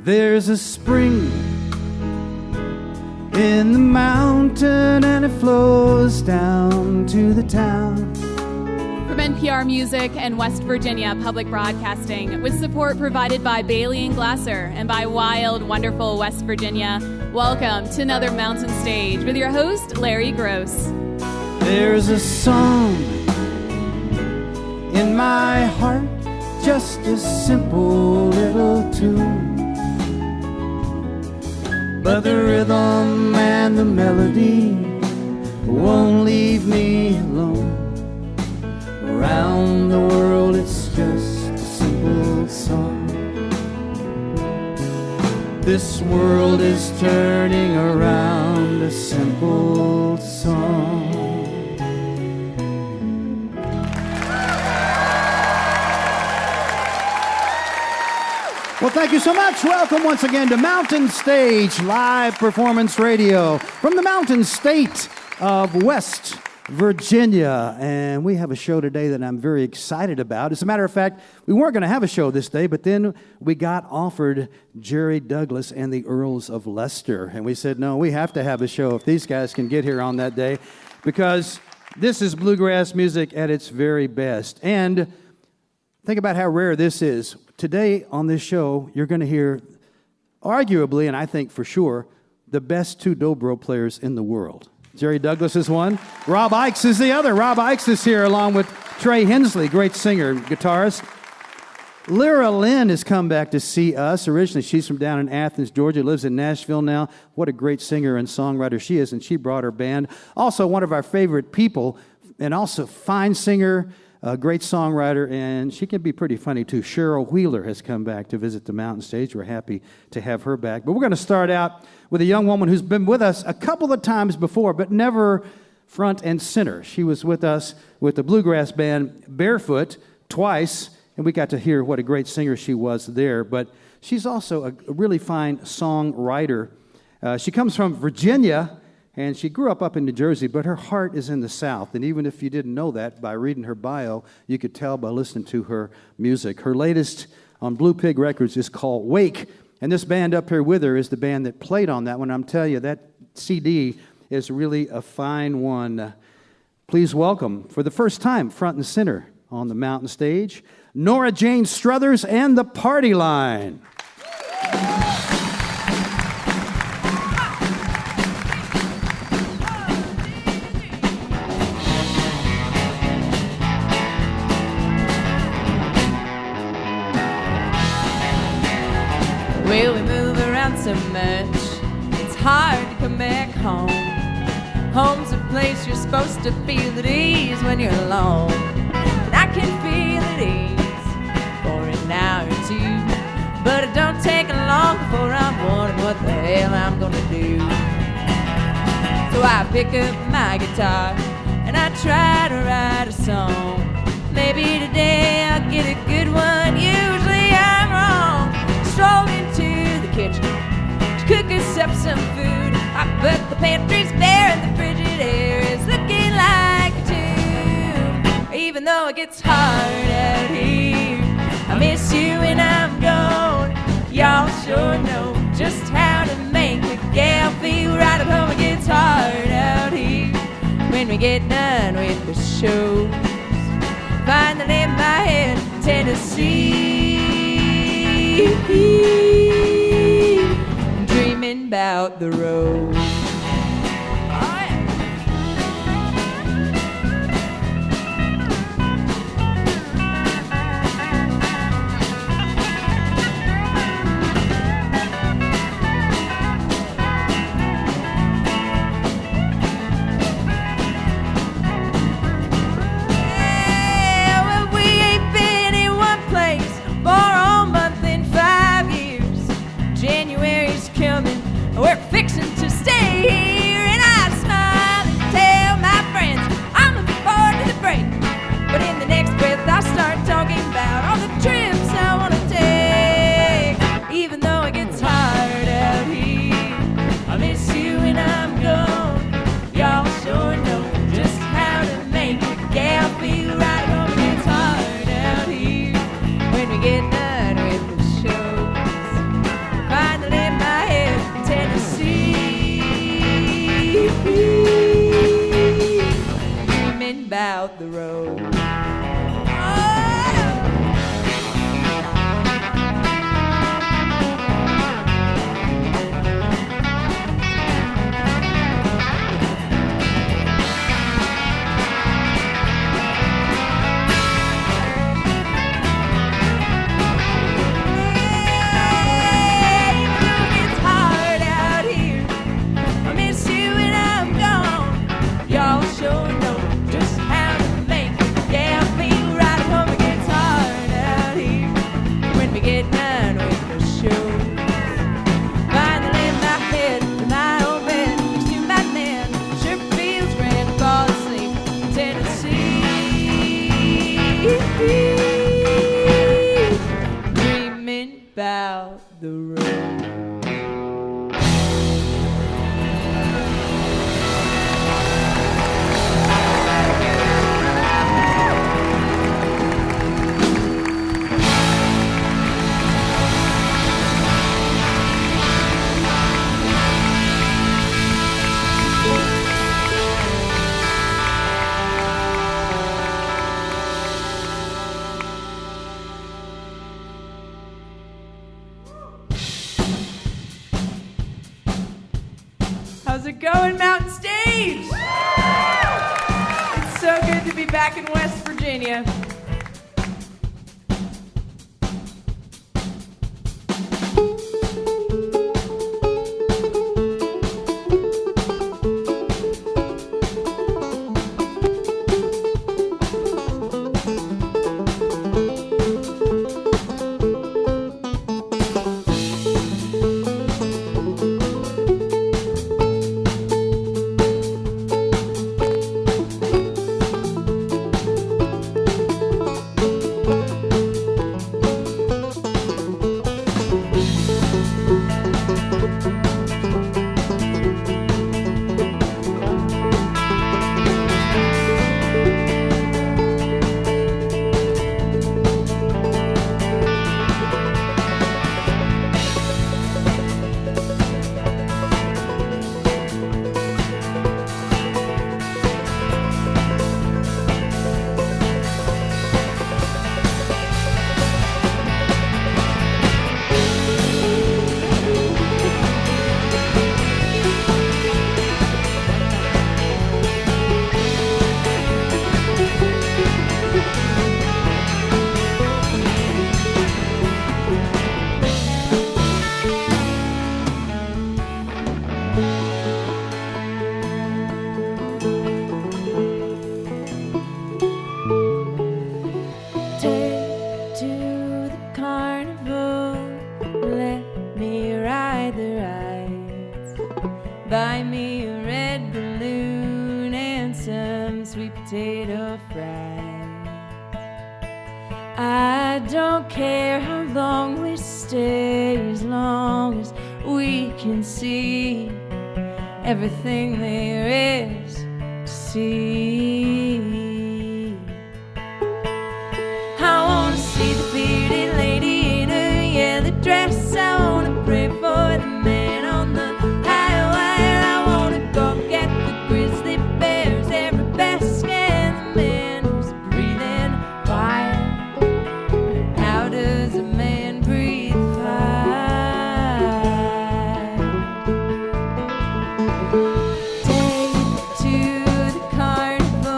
There's a spring in the mountain and it flows down to the town. From NPR Music and West Virginia Public Broadcasting, with support provided by Bailey and Glasser and by Wild, Wonderful West Virginia, welcome to another Mountain Stage with your host, Larry Gross. There's a song in my heart, just a simple little tune, but the rhythm and the melody won't leave me alone. Around the world it's just a simple song. This world is turning around a simple song. Well, thank you so much. Welcome once again to Mountain Stage Live Performance Radio from the Mountain State of West Virginia. And we have a show today that I'm very excited about. As a matter of fact, we weren't going to have a show this day, but then we got offered Jerry Douglas and the Earls of Leicester. And we said, no, we have to have a show if these guys can get here on that day, because this is bluegrass music at its very best. And think about how rare this is. Today on this show, you're going to hear, arguably, and I think for sure, the best two dobro players in the world. Jerry Douglas is one. Rob Ickes is the other. Rob Ickes is here along with Trey Hensley, great singer, guitarist. Lera Lynn has come back to see us. Originally, she's from down in Athens, Georgia, lives in Nashville now. What a great singer and songwriter she is, and she brought her band. Also, one of our favorite people, and also fine singer, a great songwriter, and she can be pretty funny too. Cheryl Wheeler has come back to visit the Mountain Stage. We're happy to have her back. But we're going to start out with a young woman who's been with us a couple of times before, but never front and center. She was with us with the bluegrass band Barefoot twice, and we got to hear what a great singer she was there. But she's also a really fine songwriter. She comes from Virginia, and she grew up in New Jersey, but her heart is in the South. And even if you didn't know that by reading her bio, you could tell by listening to her music. Her latest on Blue Pig Records is called Wake. And this band up here with her is the band that played on that one. I'm telling you, that CD is really a fine one. Please welcome, for the first time, front and center on the Mountain Stage, Nora Jane Struthers and the Party Line. Well, we move around so much, it's hard to come back home. Home's a place you're supposed to feel at ease when you're alone. And I can feel at ease for an hour or two, but it don't take long before I'm wondering what the hell I'm gonna do. So I pick up my guitar and I try to write a song. Maybe today I'll get a good one, usually I'm wrong. Stroll into the kitchen to cook us up some food. But the pantry's bare and the Frigidaire is looking like a tomb. Even though it gets hard out here, I miss you when I'm gone. Y'all sure know just how to make a gal feel right at home. It gets hard out here when we get done with the shows. Finally in my head, Tennessee, dreaming about the road. We're fixing to stay about the road. About the road. How's it going, Mountain Stage? It's so good to be back in West Virginia. Buy me a red balloon and some sweet potato fries. I don't care how long we stay, as long as we can see everything there is to see. I wanna see the bearded lady in her yellow dress. I wanna pray for the man on the high wire. I wanna go get the grizzly bear's every best and the man who's breathing fire. How does a man breathe fire? Take to the carnival.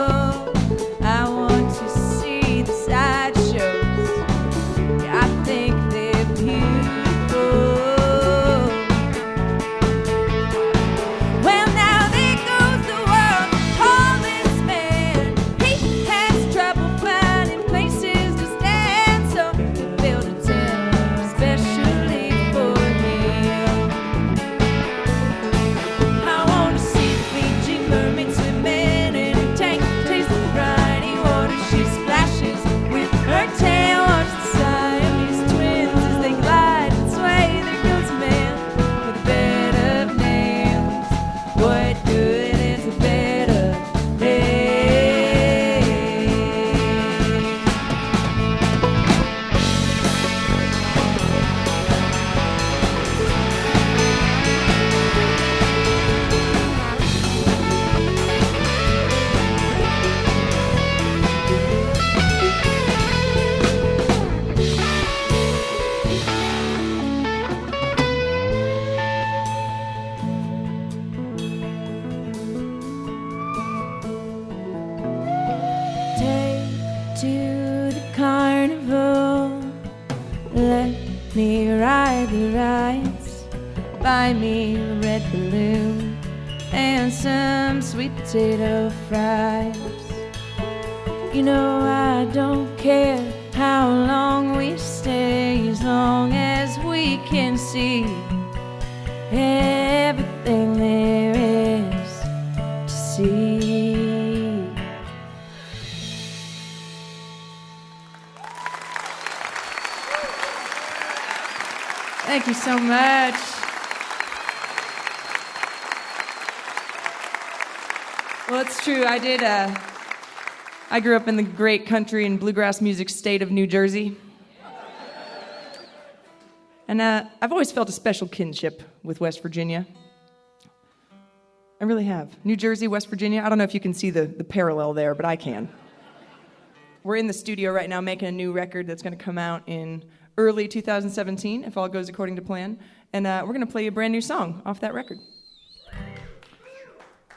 me ride the rides, buy me a red balloon and some sweet potato fries. You know I don't care how long we stay, as long as we can see everything there is to see. Thank you so much. Well, it's true. I grew up in the great country and bluegrass music state of New Jersey. And I've always felt a special kinship with West Virginia. I really have. New Jersey, West Virginia, I don't know if you can see the parallel there, but I can. We're in the studio right now making a new record that's going to come out in early 2017, if all goes according to plan. And we're going to play a brand new song off that record.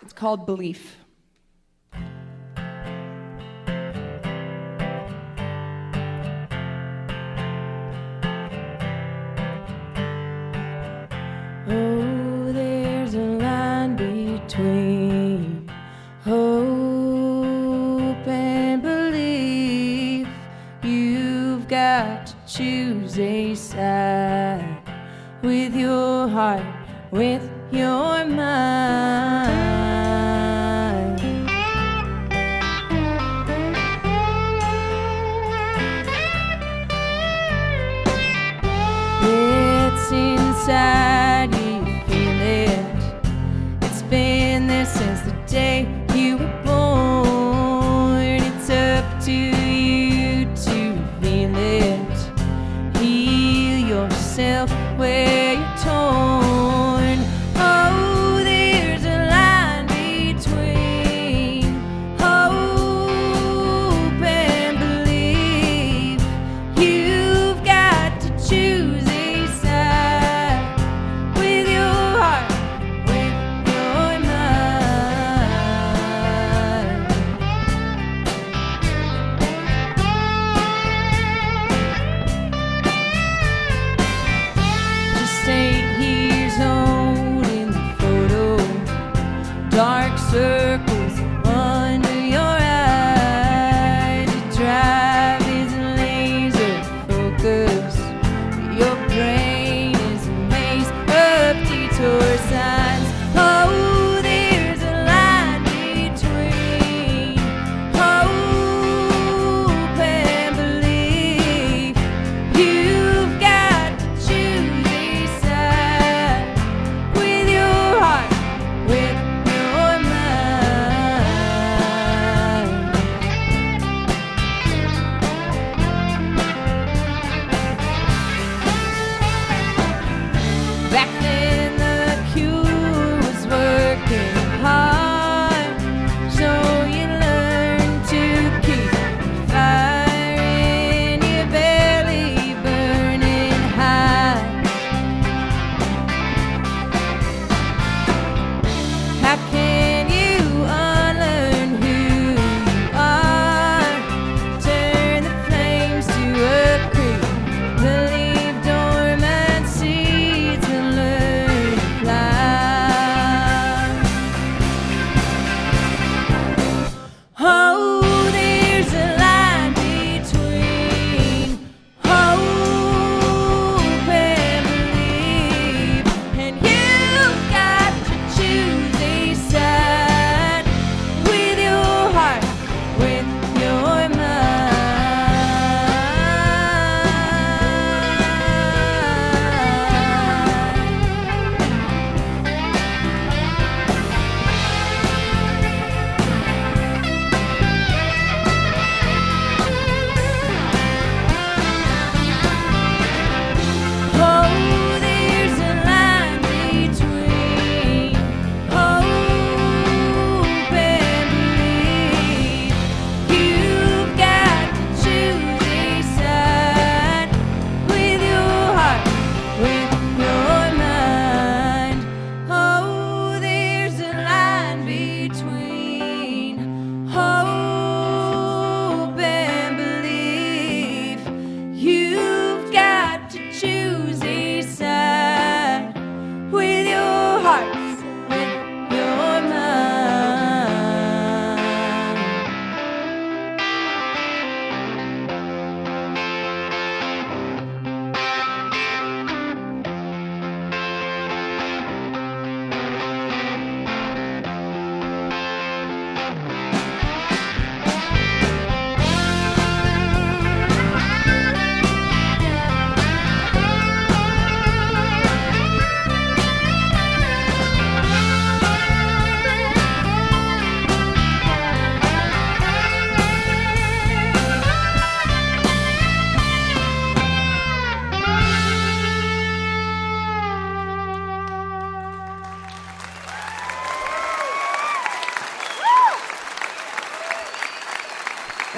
It's called Belief. Oh, there's a line between hope and belief. You've got to choose a side with your heart, with your mind. It's inside you. Been there since the day you were born. It's up to you to feel it. Heal yourself where you're torn. Oh, there's a line between hope and belief. You've got to choose a side with your heart. Stay here.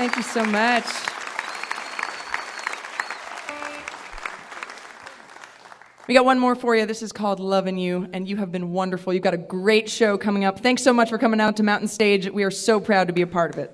Thank you so much. We got one more for you. This is called Lovin' You, and you have been wonderful. You've got a great show coming up. Thanks so much for coming out to Mountain Stage. We are so proud to be a part of it.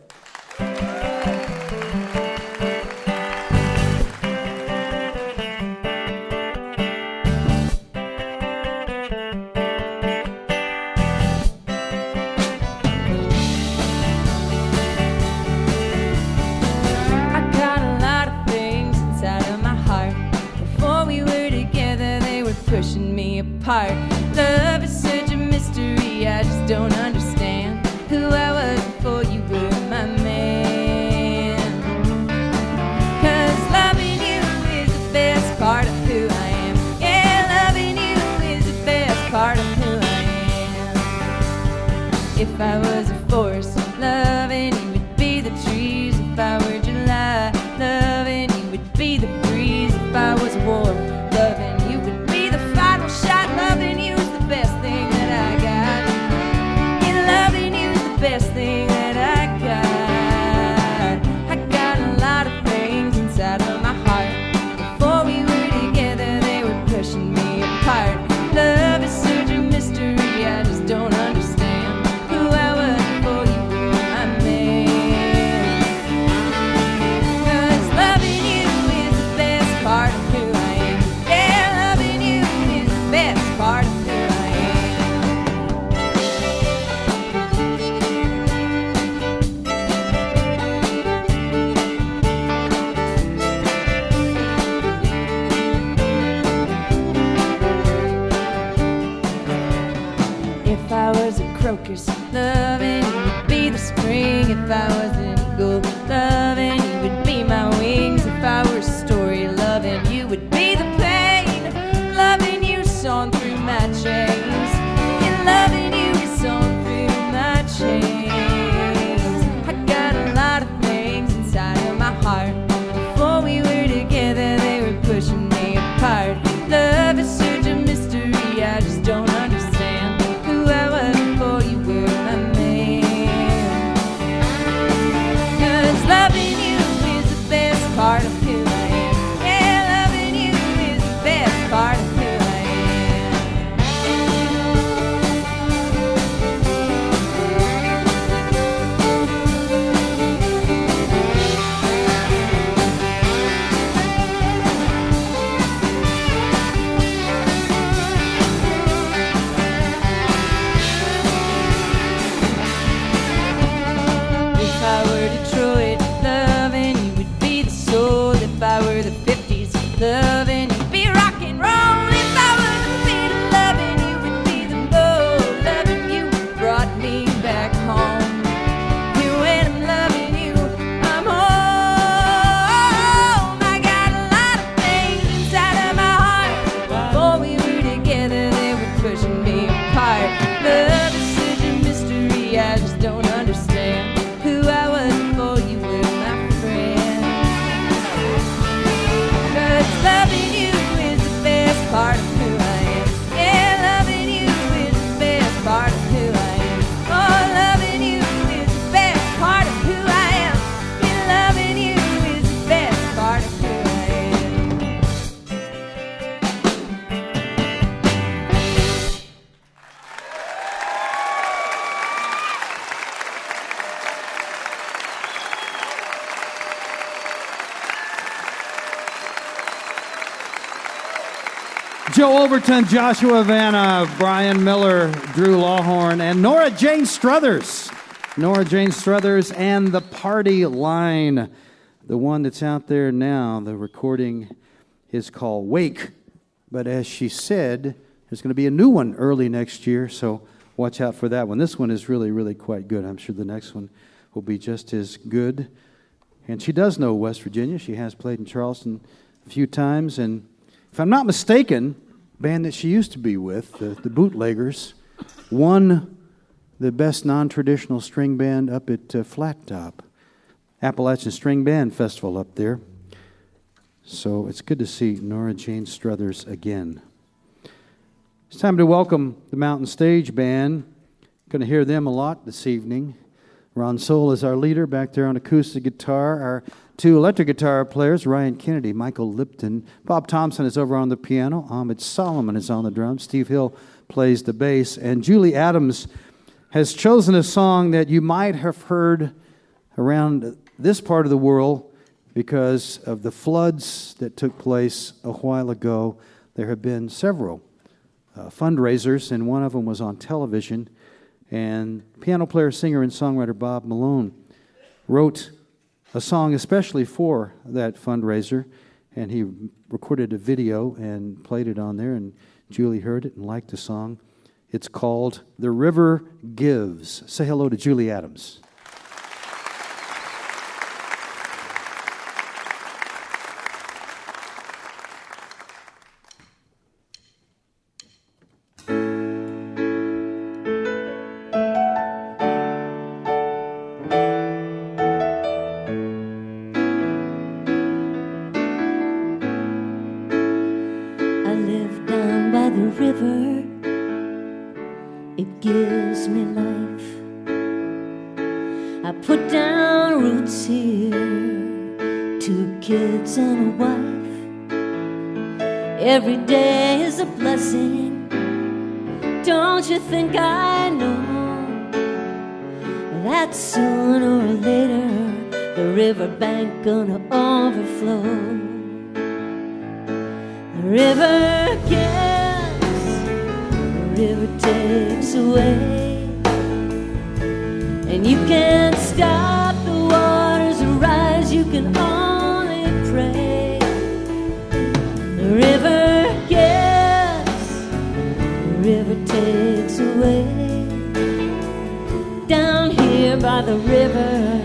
Pushing me apart. Love is such a mystery, I just don't understand who I was before you were my man. 'Cause loving you is the best part of who I am. Yeah, loving you is the best part of who I am. If I was a forest, loving you would be the trees. If I were July, loving you would be the breeze. If I was a war, loving you would shot. Loving you is the best thing that I got. And loving you is the best thing that I got. I got a lot of things inside of my heart. Before we were together, they were pushing me apart. Love is such a mystery, I just don't understand who I was before you were my man. 'Cause loving you is the best part of who I am. Yeah, loving you is the best part of who I am. If I was a crocus, loving you would be the spring. If I was an eagle, loving you would be my wings. If I were a story, loving you would be the pain. Loving you sawn through my chains. And loving you is sawn through my chains. I got a lot of things inside of my heart. Before we were together, they were pushing me apart. Love is such a mystery, I just don't understand who I was before you were my man. 'Cause loving you is the best part of who I am. Yeah, loving you is the best part of who I am. If I were Detroit, loving you would be the soul. If I were the 50s, loving you'd be rock and roll. If I were the Beatles, loving you would be the bowl. Loving you brought me back home. And when I'm loving you, I'm home. I got a lot of things inside of my heart. Before we were together, they were pushing me apart. Love is such a mystery, I just don't understand who I was before you were my friend. 'Cause loving you is the best part of who I am. Yeah, loving you is the best part of who I am. Oh, loving you is the best part of who I am. Yeah, loving you is the best part of who I am. Joe Overton, Joshua Vanna, Brian Miller, Drew Lawhorn, and Nora Jane Struthers. Nora Jane Struthers and the Party Line. The one that's out there now, the recording is called Wake. But as she said, there's going to be a new one early next year, so watch out for that one. This one is really, really quite good. I'm sure the next one will be just as good. And she does know West Virginia. She has played in Charleston a few times, and if I'm not mistaken, band that she used to be with, the Bootleggers, won the best non-traditional string band up at Flat Top, Appalachian String Band Festival up there. So it's good to see Nora Jane Struthers again. It's time to welcome the Mountain Stage Band. Going to hear them a lot this evening. Ron Soul is our leader back there on acoustic guitar. Our two electric guitar players, Ryan Kennedy, Michael Lipton. Bob Thompson is over on the piano. Ahmed Solomon is on the drums. Steve Hill plays the bass. And Julie Adams has chosen a song that you might have heard around this part of the world because of the floods that took place a while ago. There have been several fundraisers, and one of them was on television. And piano player, singer, and songwriter Bob Malone wrote a song especially for that fundraiser, and he recorded a video and played it on there, and Julie heard it and liked the song. It's called The River Gives. Say hello to Julie Adams. Every day is a blessing. Don't you think I know that sooner or later the riverbank gonna overflow? The river gives, the river takes away, and you can't stop the waters rise. You can only pray. The river river takes away. Down here by the river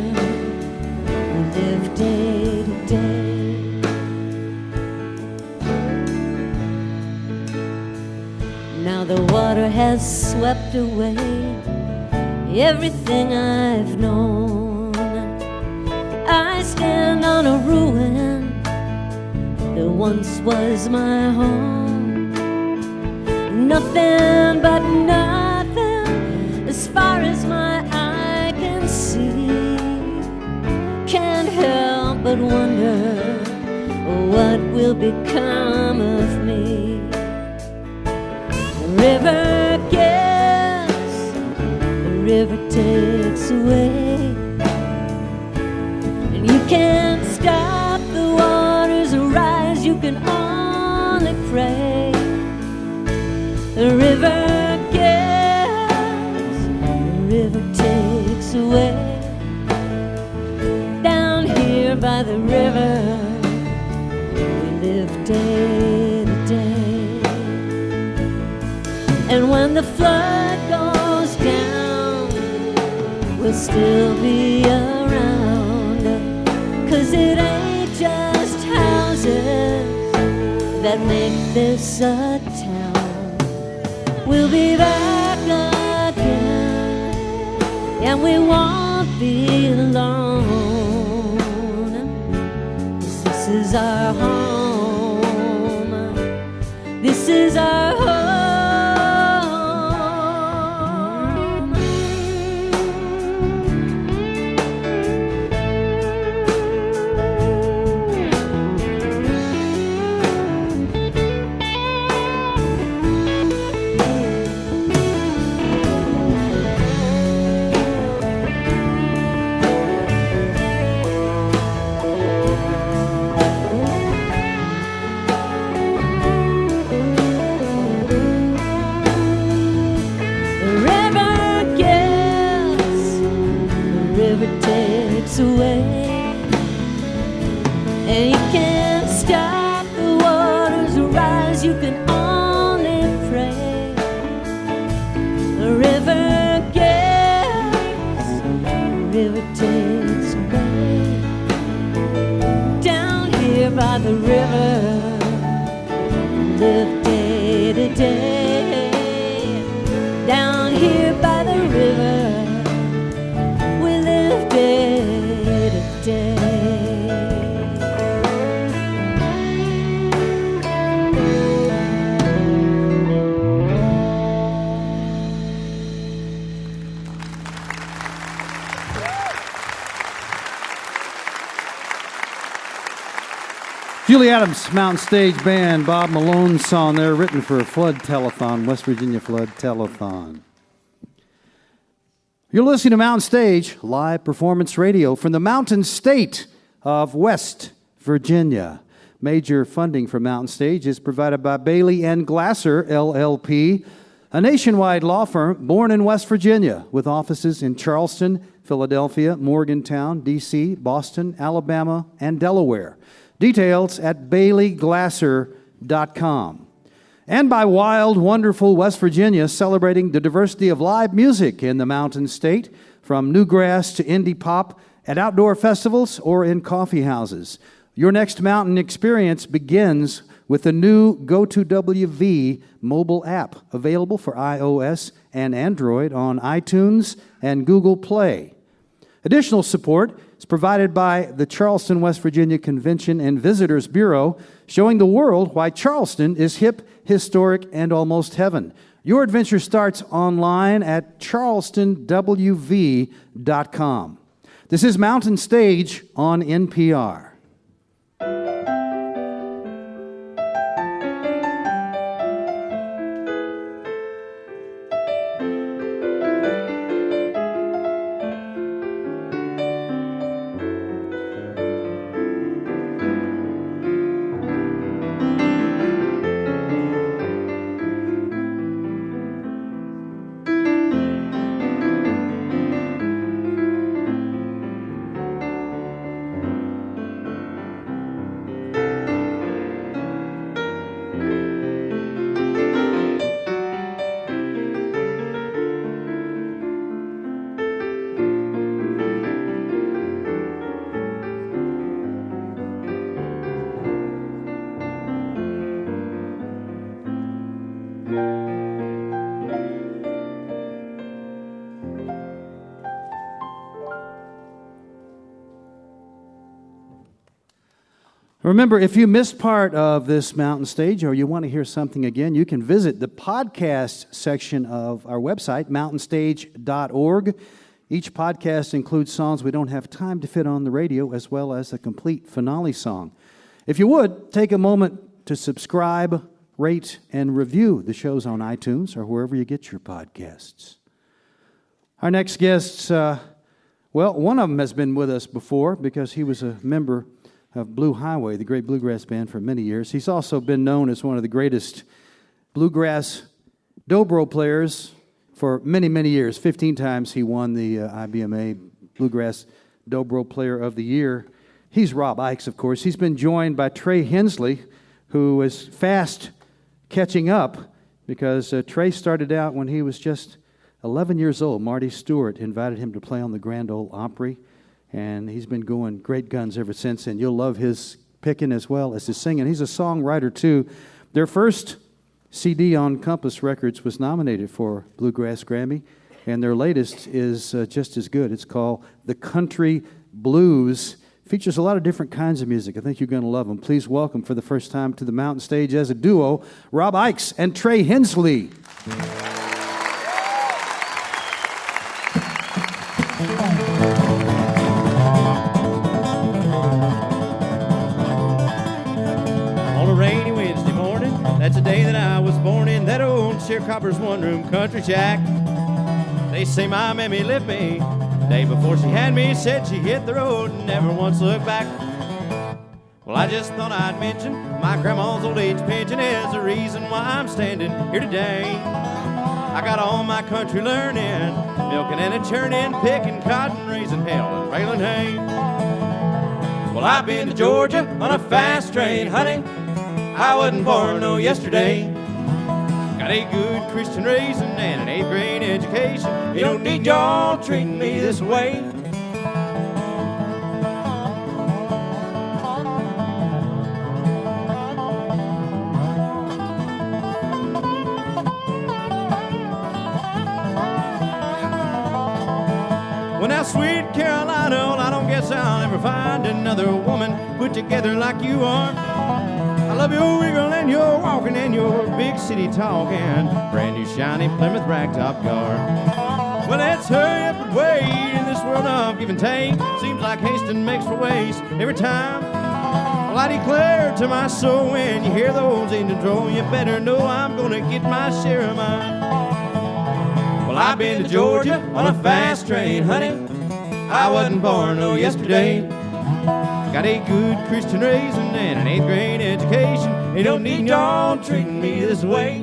we live day to day. Now the water has swept away everything I've known. I stand on a ruin that once was my home. Nothing but nothing as far as my eye can see. Can't help but wonder what will become of me. The river gives, the river takes away, and you can't stop the waters rise. You can only pray. The river gives, the river takes away. Down here by the river, we live day to day. And when the flood goes down, we'll still be around. 'Cause it ain't just houses that make this a town. We'll be back again, and we won't be alone. This is our home. This is our home. Away, and you can't stop the waters rise. You can only pray. The river gives, the river takes away. Down here by the river, live day to day. Down here by the river, we live day. Julie Adams Mountain Stage Band, Bob Malone's song there, written for Flood Telethon, West Virginia Flood Telethon. You're listening to Mountain Stage, live performance radio from the Mountain State of West Virginia. Major funding for Mountain Stage is provided by Bailey & Glasser, LLP, a nationwide law firm born in West Virginia with offices in Charleston, Philadelphia, Morgantown, D.C., Boston, Alabama, and Delaware. Details at baileyglasser.com. And by Wild, Wonderful West Virginia, celebrating the diversity of live music in the Mountain State, from newgrass to indie pop, at outdoor festivals or in coffee houses. Your next mountain experience begins with the new Go2WV mobile app, available for iOS and Android on iTunes and Google Play. Additional support is provided by the Charleston, West Virginia Convention and Visitors Bureau, showing the world why Charleston is hip, historic, and almost heaven. Your adventure starts online at charlestonwv.com. This is Mountain Stage on NPR. Remember, if you missed part of this Mountain Stage or you want to hear something again, you can visit the podcast section of our website, mountainstage.org. Each podcast includes songs we don't have time to fit on the radio, as well as a complete finale song. If you would, take a moment to subscribe, rate, and review the shows on iTunes or wherever you get your podcasts. Our next guests, one of them has been with us before because he was a member of Blue Highway, the great bluegrass band, for many years. He's also been known as one of the greatest bluegrass dobro players for many, many years. 15 times he won the IBMA Bluegrass Dobro Player of the Year. He's Rob Ickes, of course. He's been joined by Trey Hensley, who is fast catching up because Trey started out when he was just 11 years old. Marty Stewart invited him to play on the Grand Ole Opry, and he's been going great guns ever since, and you'll love his picking as well as his singing. He's a songwriter, too. Their first CD on Compass Records was nominated for Bluegrass Grammy, and their latest is just as good. It's called The Country Blues. Features a lot of different kinds of music. I think you're going to love them. Please welcome for the first time to the Mountain Stage as a duo, Rob Ickes and Trey Hensley. That's the day that I was born in that old sharecropper's one-room country shack. They say my mammy left me the day before she had me. Said she hit the road and never once looked back. Well, I just thought I'd mention my grandma's old age pension as the reason why I'm standing here today. I got all my country learning, milking and a churning, picking cotton, raising hell and railing hay. Well, I've been to Georgia on a fast train, honey. I wasn't born no yesterday. Got a good Christian raising and an 8th grade education. You don't need y'all treating me this way. Well, now, sweet Carolina, well, I don't guess I'll ever find another woman put together like you are. I love your wiggle and your walking and your big city talking. Brand new shiny Plymouth ragtop car. Well, let's hurry up and wait in this world of give and take. Seems like hasting makes for waste every time. Well, Well, I declare to my soul, when you hear those engines roll, you better know I'm gonna get my share of mine. Well, I've been to Georgia on a fast train, honey. I wasn't born no yesterday. Got a good Christian raising and an 8th grade education. They don't need y'all treating me this way.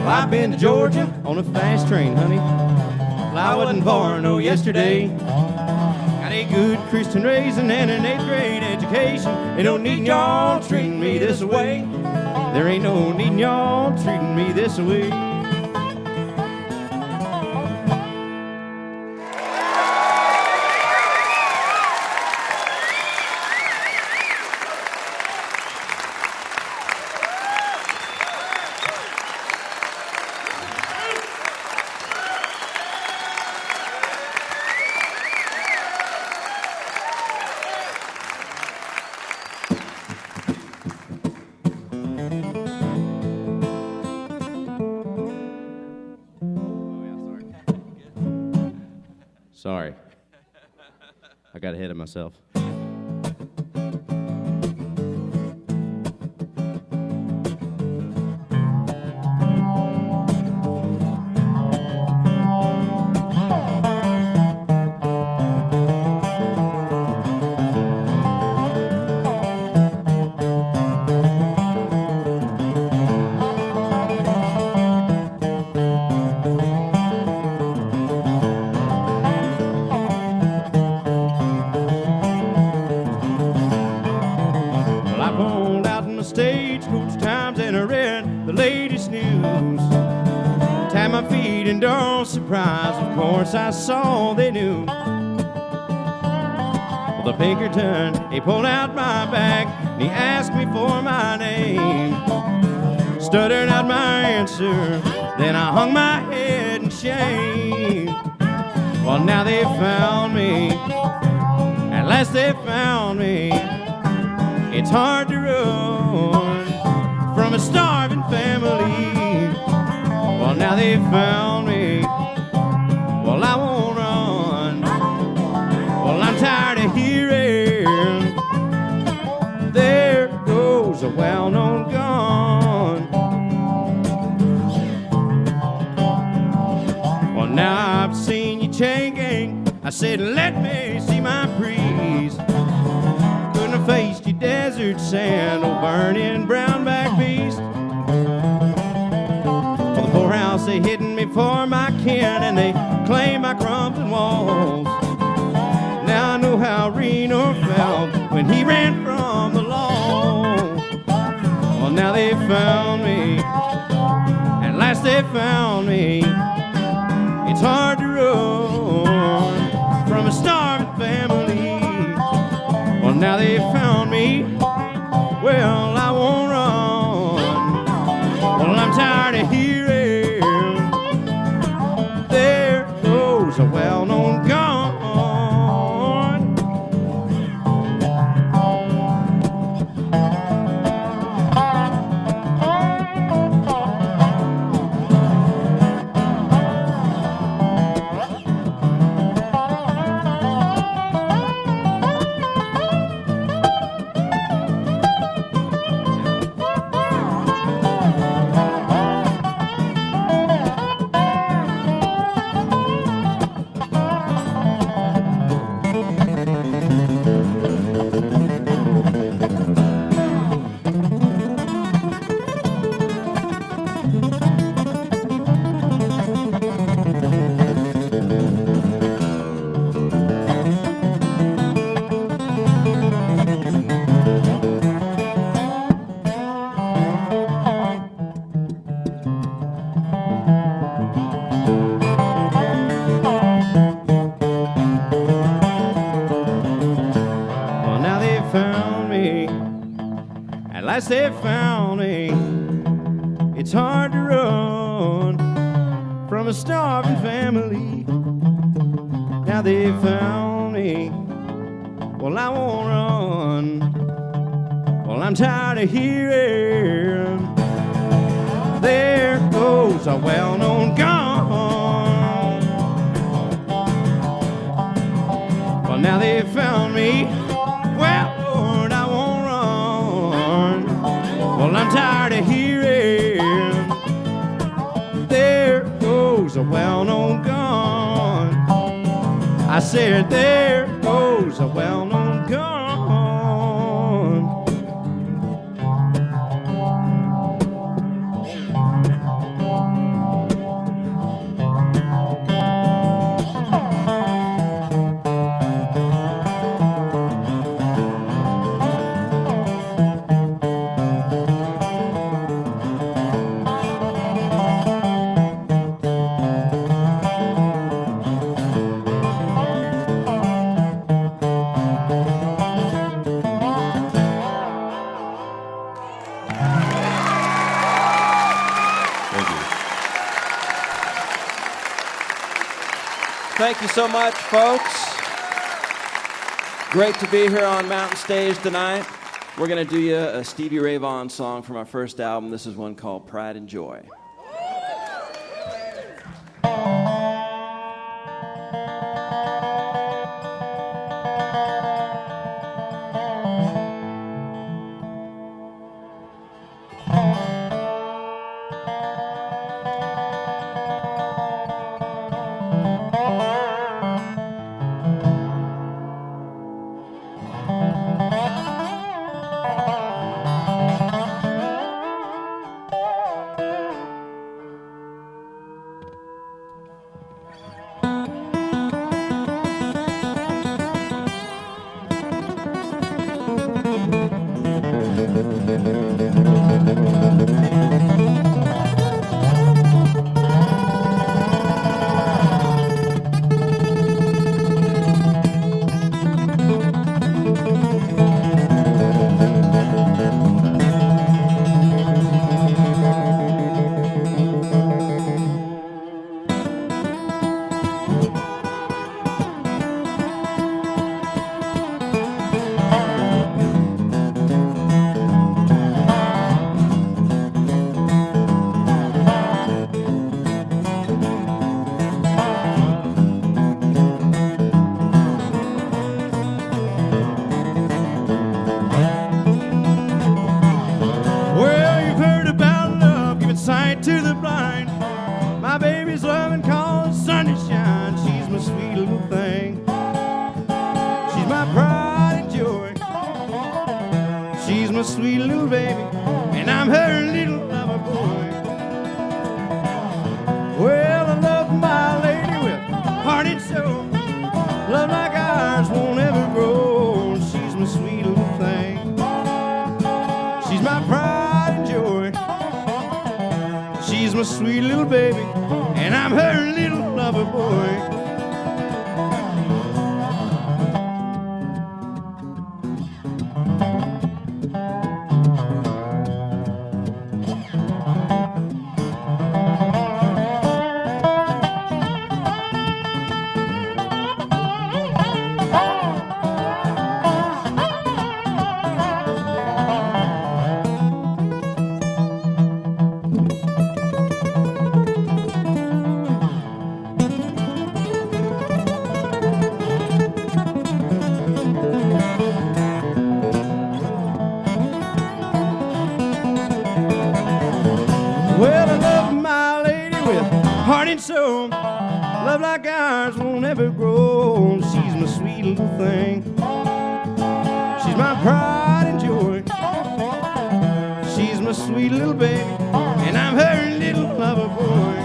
I've been to Georgia on a fast train, honey. Well, I wasn't born no yesterday. Got a good Christian raising and an 8th grade education. They don't need y'all treating me this way. There ain't no need y'all treating me this way. Sorry. I got ahead of myself. Stagecoach times and I read the latest news. Tapped my feet and don't surprise, of course I saw they knew. Well, the Pinkerton, he pulled out my bag and he asked me for my name. Stuttered out my answer, then I hung my head in shame. Well, now they found me, at last they found me. It's hard to run from a starving family. Well, now they found me. Well, I won't run. Well, I'm tired of hearing there goes a well-known gun. Well, now I've seen you chain gang. I said, let me see my priest. Couldn't have faced your desert sand, oh burning brown-back beast. For the poorhouse, they hidden me for my kin, and they claim my crumbling walls. Now I know how Reno felt when he ran from the law. Well, now they found me, at last they found me. It's hard to run from a starving family. Well, now they found me. Well, I won't run. Well, I'm tired of hearing there goes a well-known gun. Last they found me, it's hard to run from a starving family. Now they found me, well, I won't run. Well, I'm tired of hearing there goes a well-known gun. Well, now they found me, well, Lord, I won't run. Well, I'm tired of hearing there goes a well-known gun. I said there goes a well-known gun. Thank you so much, folks. Great to be here on Mountain Stage tonight. We're going to do you a Stevie Ray Vaughan song from our first album. This is one called Pride and Joy. Sweet little baby, and I'm her little lover boy. Well, I love my lady with heart and soul. Love like ours won't ever grow. She's my sweet little thing. She's my pride and joy. She's my sweet little baby, and I'm her little lover boy. Well, I love my lady with heart and soul. Love like ours won't ever grow. She's my sweet little thing. She's my pride and joy. She's my sweet little baby, and I'm her little lover boy.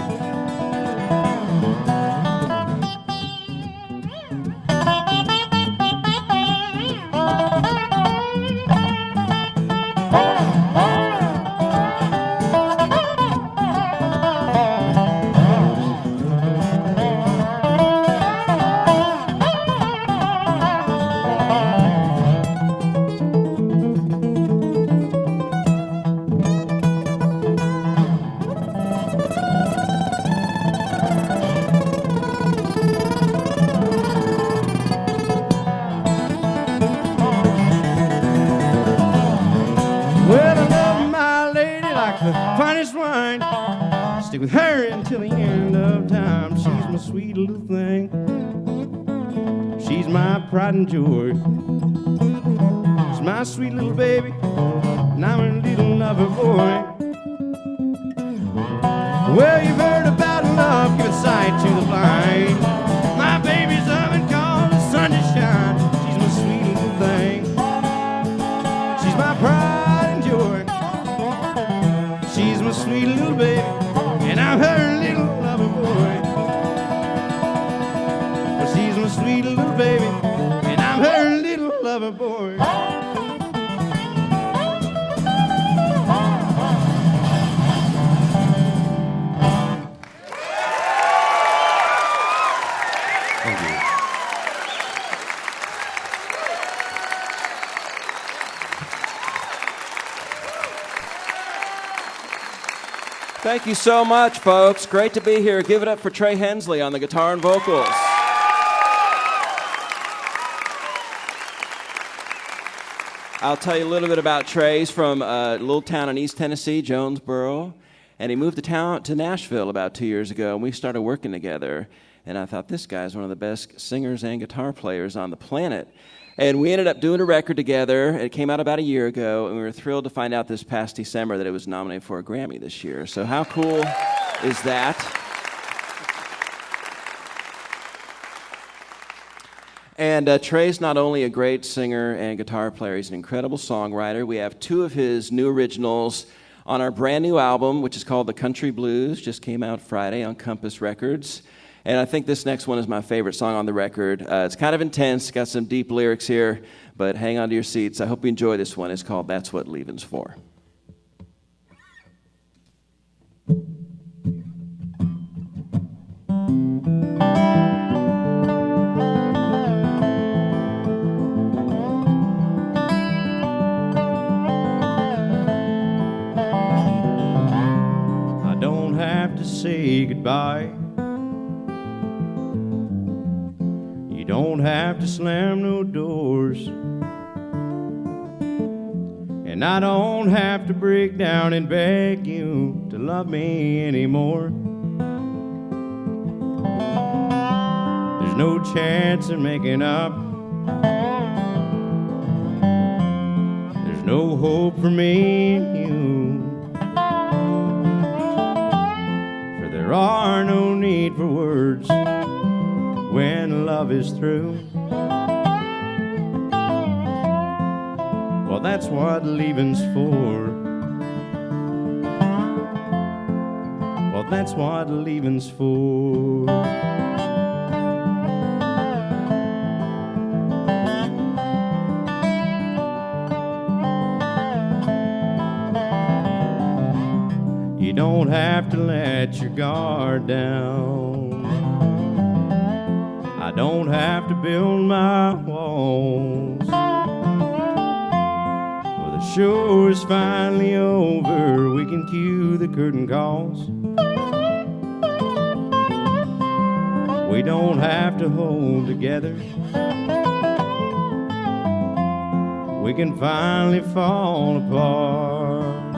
with her until the end of time. She's my sweet little thing. She's my pride and joy. She's my sweet little baby, and I'm her little lover boy. Well, you've heard about love, giving sight to the blind. My baby's oven called the sun to shine. She's my sweet little thing. She's my pride and joy. She's my sweet little baby, and I'm her little lover boy. Well, she's my sweet little baby, and I'm her little lover boy. Thank you so much, folks. Great to be here. Give it up for Trey Hensley on the guitar and vocals. I'll tell you a little bit about Trey. He's from a little town in East Tennessee, Jonesboro, and he moved to Nashville about 2 years ago, and we started working together. And I thought, this guy's one of the best singers and guitar players on the planet. And we ended up doing a record together. It came out about a year ago, and we were thrilled to find out this past December that it was nominated for a Grammy this year. So how cool is that? And Trey's not only a great singer and guitar player, he's an incredible songwriter. We have two of his new originals on our brand new album, which is called The Country Blues, just came out Friday on Compass Records. And I think this next one is my favorite song on the record. It's kind of intense, got some deep lyrics here, but hang on to your seats. I hope you enjoy this one. It's called That's What Leavin's For. I don't have to say goodbye. You don't have to slam no doors, and I don't have to break down and beg you to love me anymore. There's no chance of making up. There's no hope for me and you, for there are no need for words when love is through. Well, that's what leaving's for. Well, that's what leaving's for. You don't have to let your guard down. I don't have to build my walls. Well, the show is finally over. We can cue the curtain calls. We don't have to hold together. We can finally fall apart.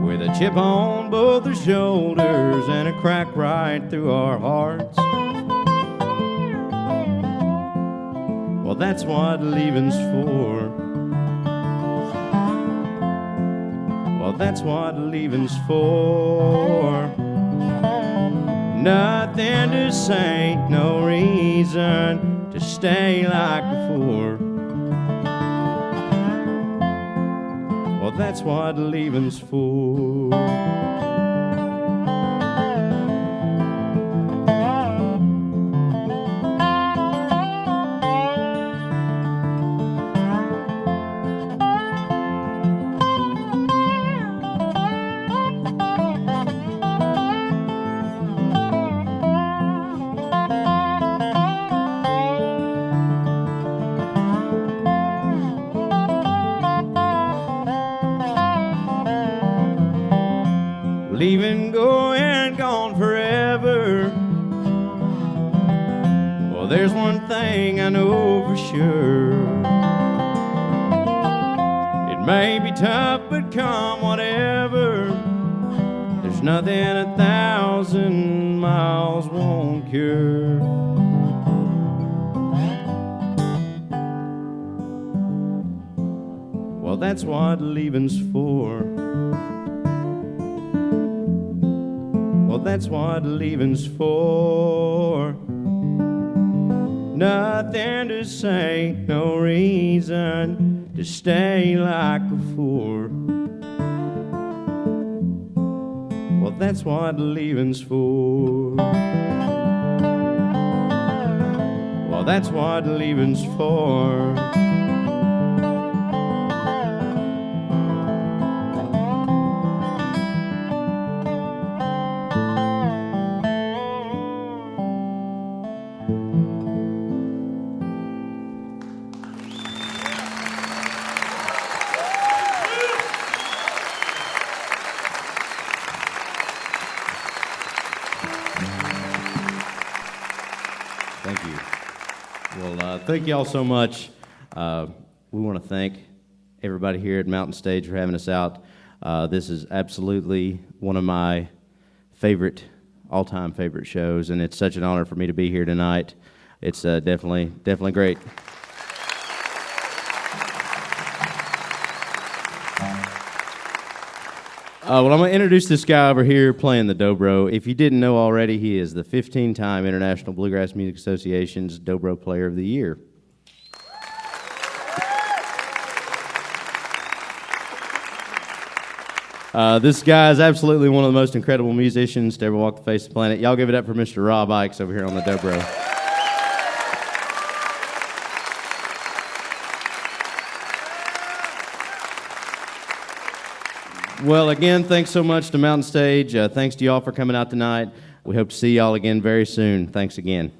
With a chip on both our shoulders and a crack right through our hearts. Well, that's what leaving's for. Well, that's what leaving's for. Nothing to say, no reason to stay like before. Well, that's what leaving's for. Leaving, going, gone forever. Well, there's one thing I know for sure. It may be tough, but come whatever, There's nothing 1,000 miles won't cure. Well, that's what leaving's for. Well, that's what leaving's for. Nothing to say, no reason to stay like before. Well, that's what leaving's for. Well, that's what leaving's for. Thank you. Well, thank you all so much. We want to thank everybody here at Mountain Stage for having us out. This is absolutely one of my all-time favorite shows, and it's such an honor for me to be here tonight. It's definitely great. Well, I'm going to introduce this guy over here playing the dobro. If you didn't know already, he is the 15-time International Bluegrass Music Association's Dobro Player of the Year. This guy is absolutely one of the most incredible musicians to ever walk the face of the planet. Y'all give it up for Mr. Rob Ickes over here on the dobro. Well, again, thanks so much to Mountain Stage. Thanks to y'all for coming out tonight. We hope to see y'all again very soon. Thanks again.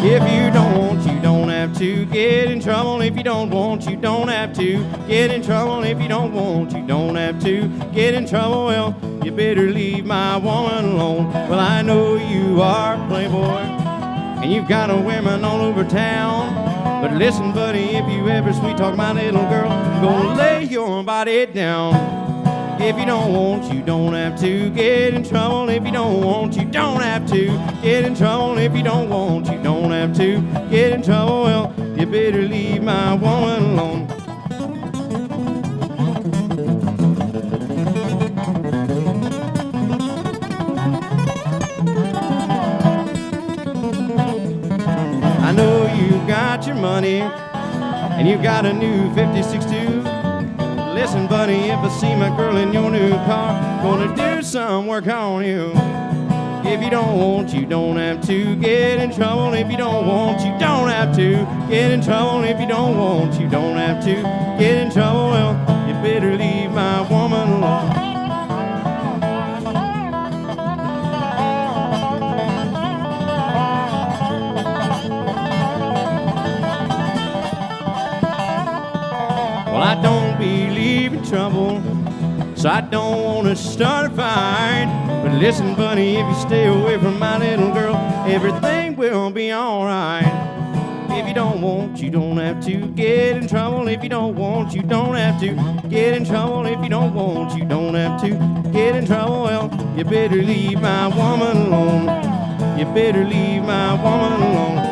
If you don't want, you don't have to get in trouble. If you don't want, you don't have to get in trouble. If you don't want, you don't have to get in trouble. Well, you better leave my woman alone. Well, I know you are a playboy, and you've got a women all over town. But listen, buddy, if you ever sweet talk my little girl, I'm gonna lay your body down. If you don't want, you don't have to get in trouble. If you don't want, you don't have to get in trouble. If you don't want, you don't have to get in trouble. Well, you better leave my woman alone. I know you got your money and you got a new 56 too. Listen, buddy, if I see my girl in your new car, gonna do some work on you. If you don't want, you don't have to get in trouble. If you don't want, you don't have to get in trouble. If you don't want, you don't have to get in trouble. Well, you better leave my woman alone. Well, I don't believe in trouble, so I don't want to start a fight. But listen, buddy, if you stay away from my little girl, everything will be alright. If you don't want, you don't have to get in trouble. If you don't want, you don't have to get in trouble. If you don't want, you don't have to get in trouble. Well, you better leave my woman alone. You better leave my woman alone.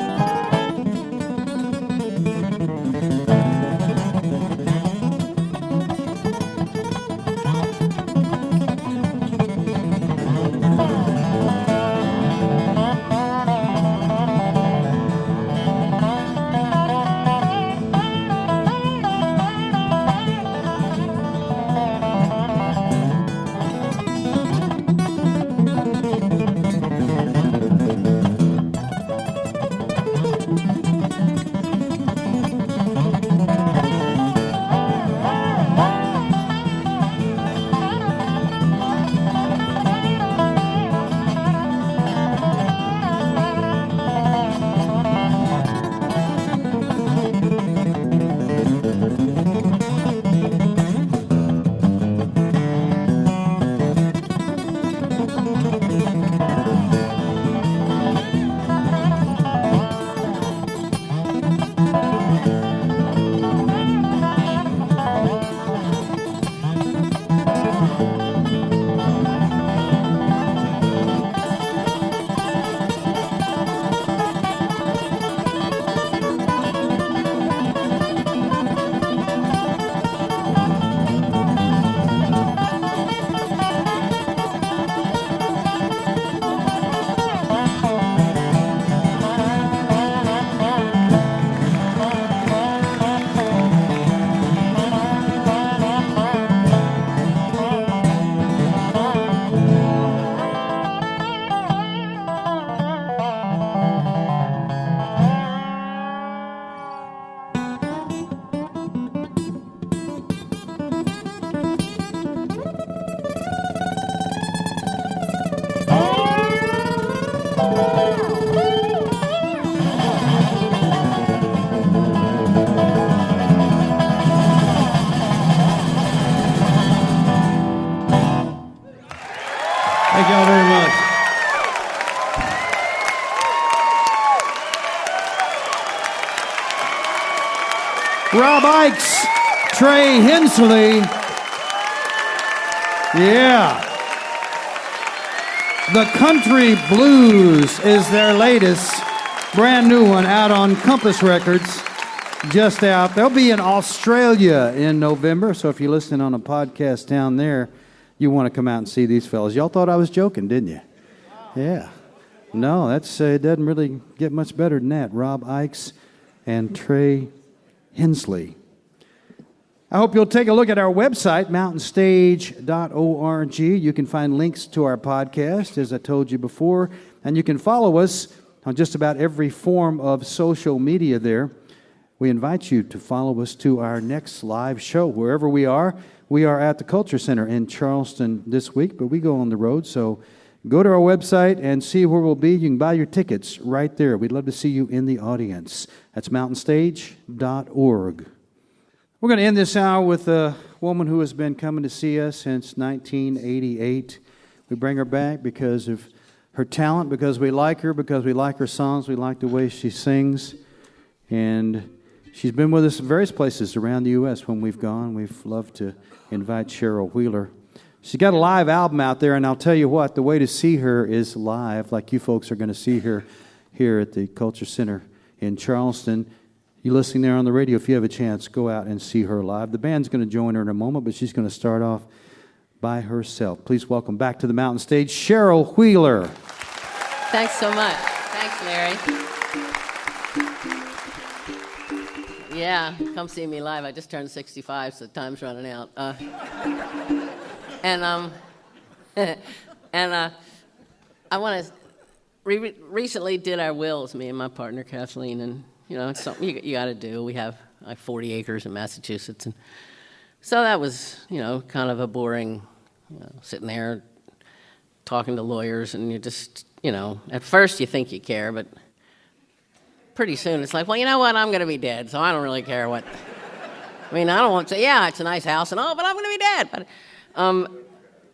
Thank y'all very much. Rob Ickes Trey Hensley. Yeah. The Country Blues is their latest brand new one out on Compass Records. Just out. They'll be in Australia in November, so if you're listening on a podcast down there, you want to come out and see these fellas. Y'all thought I was joking, didn't you? Yeah. No, that's it doesn't really get much better than that. Rob Ickes and Trey Hensley. I hope you'll take a look at our website, mountainstage.org. You can find links to our podcast, as I told you before, and you can follow us on just about every form of social media there. We invite you to follow us to our next live show, wherever we are. We are at the Culture Center in Charleston this week, but we go on the road, so go to our website and see where we'll be. You can buy your tickets right there. We'd love to see you in the audience. That's mountainstage.org. We're going to end this hour with a woman who has been coming to see us since 1988. We bring her back because of her talent, because we like her, because we like her songs, we like the way she sings. And she's been with us in various places around the U.S. when we've gone. We've loved to invite Cheryl Wheeler. She's got a live album out there, and I'll tell you what, the way to see her is live, like you folks are going to see her here at the Culture Center in Charleston. You listening there on the radio, if you have a chance, go out and see her live. The band's going to join her in a moment, but she's going to start off by herself. Please welcome back to the Mountain Stage, Cheryl Wheeler. Thanks so much. Thanks, Larry. Yeah, come see me live. I just turned 65, so time's running out. I want to. Recently did our wills, me and my partner Kathleen, and it's something you got to do. We have 40 acres in Massachusetts, and so that was kind of a boring, sitting there talking to lawyers, and you just at first you think you care, but pretty soon it's like, well, you know what? I'm going to be dead, so I don't really care what. I mean, I don't want to say, yeah, it's a nice house and all, but I'm going to be dead.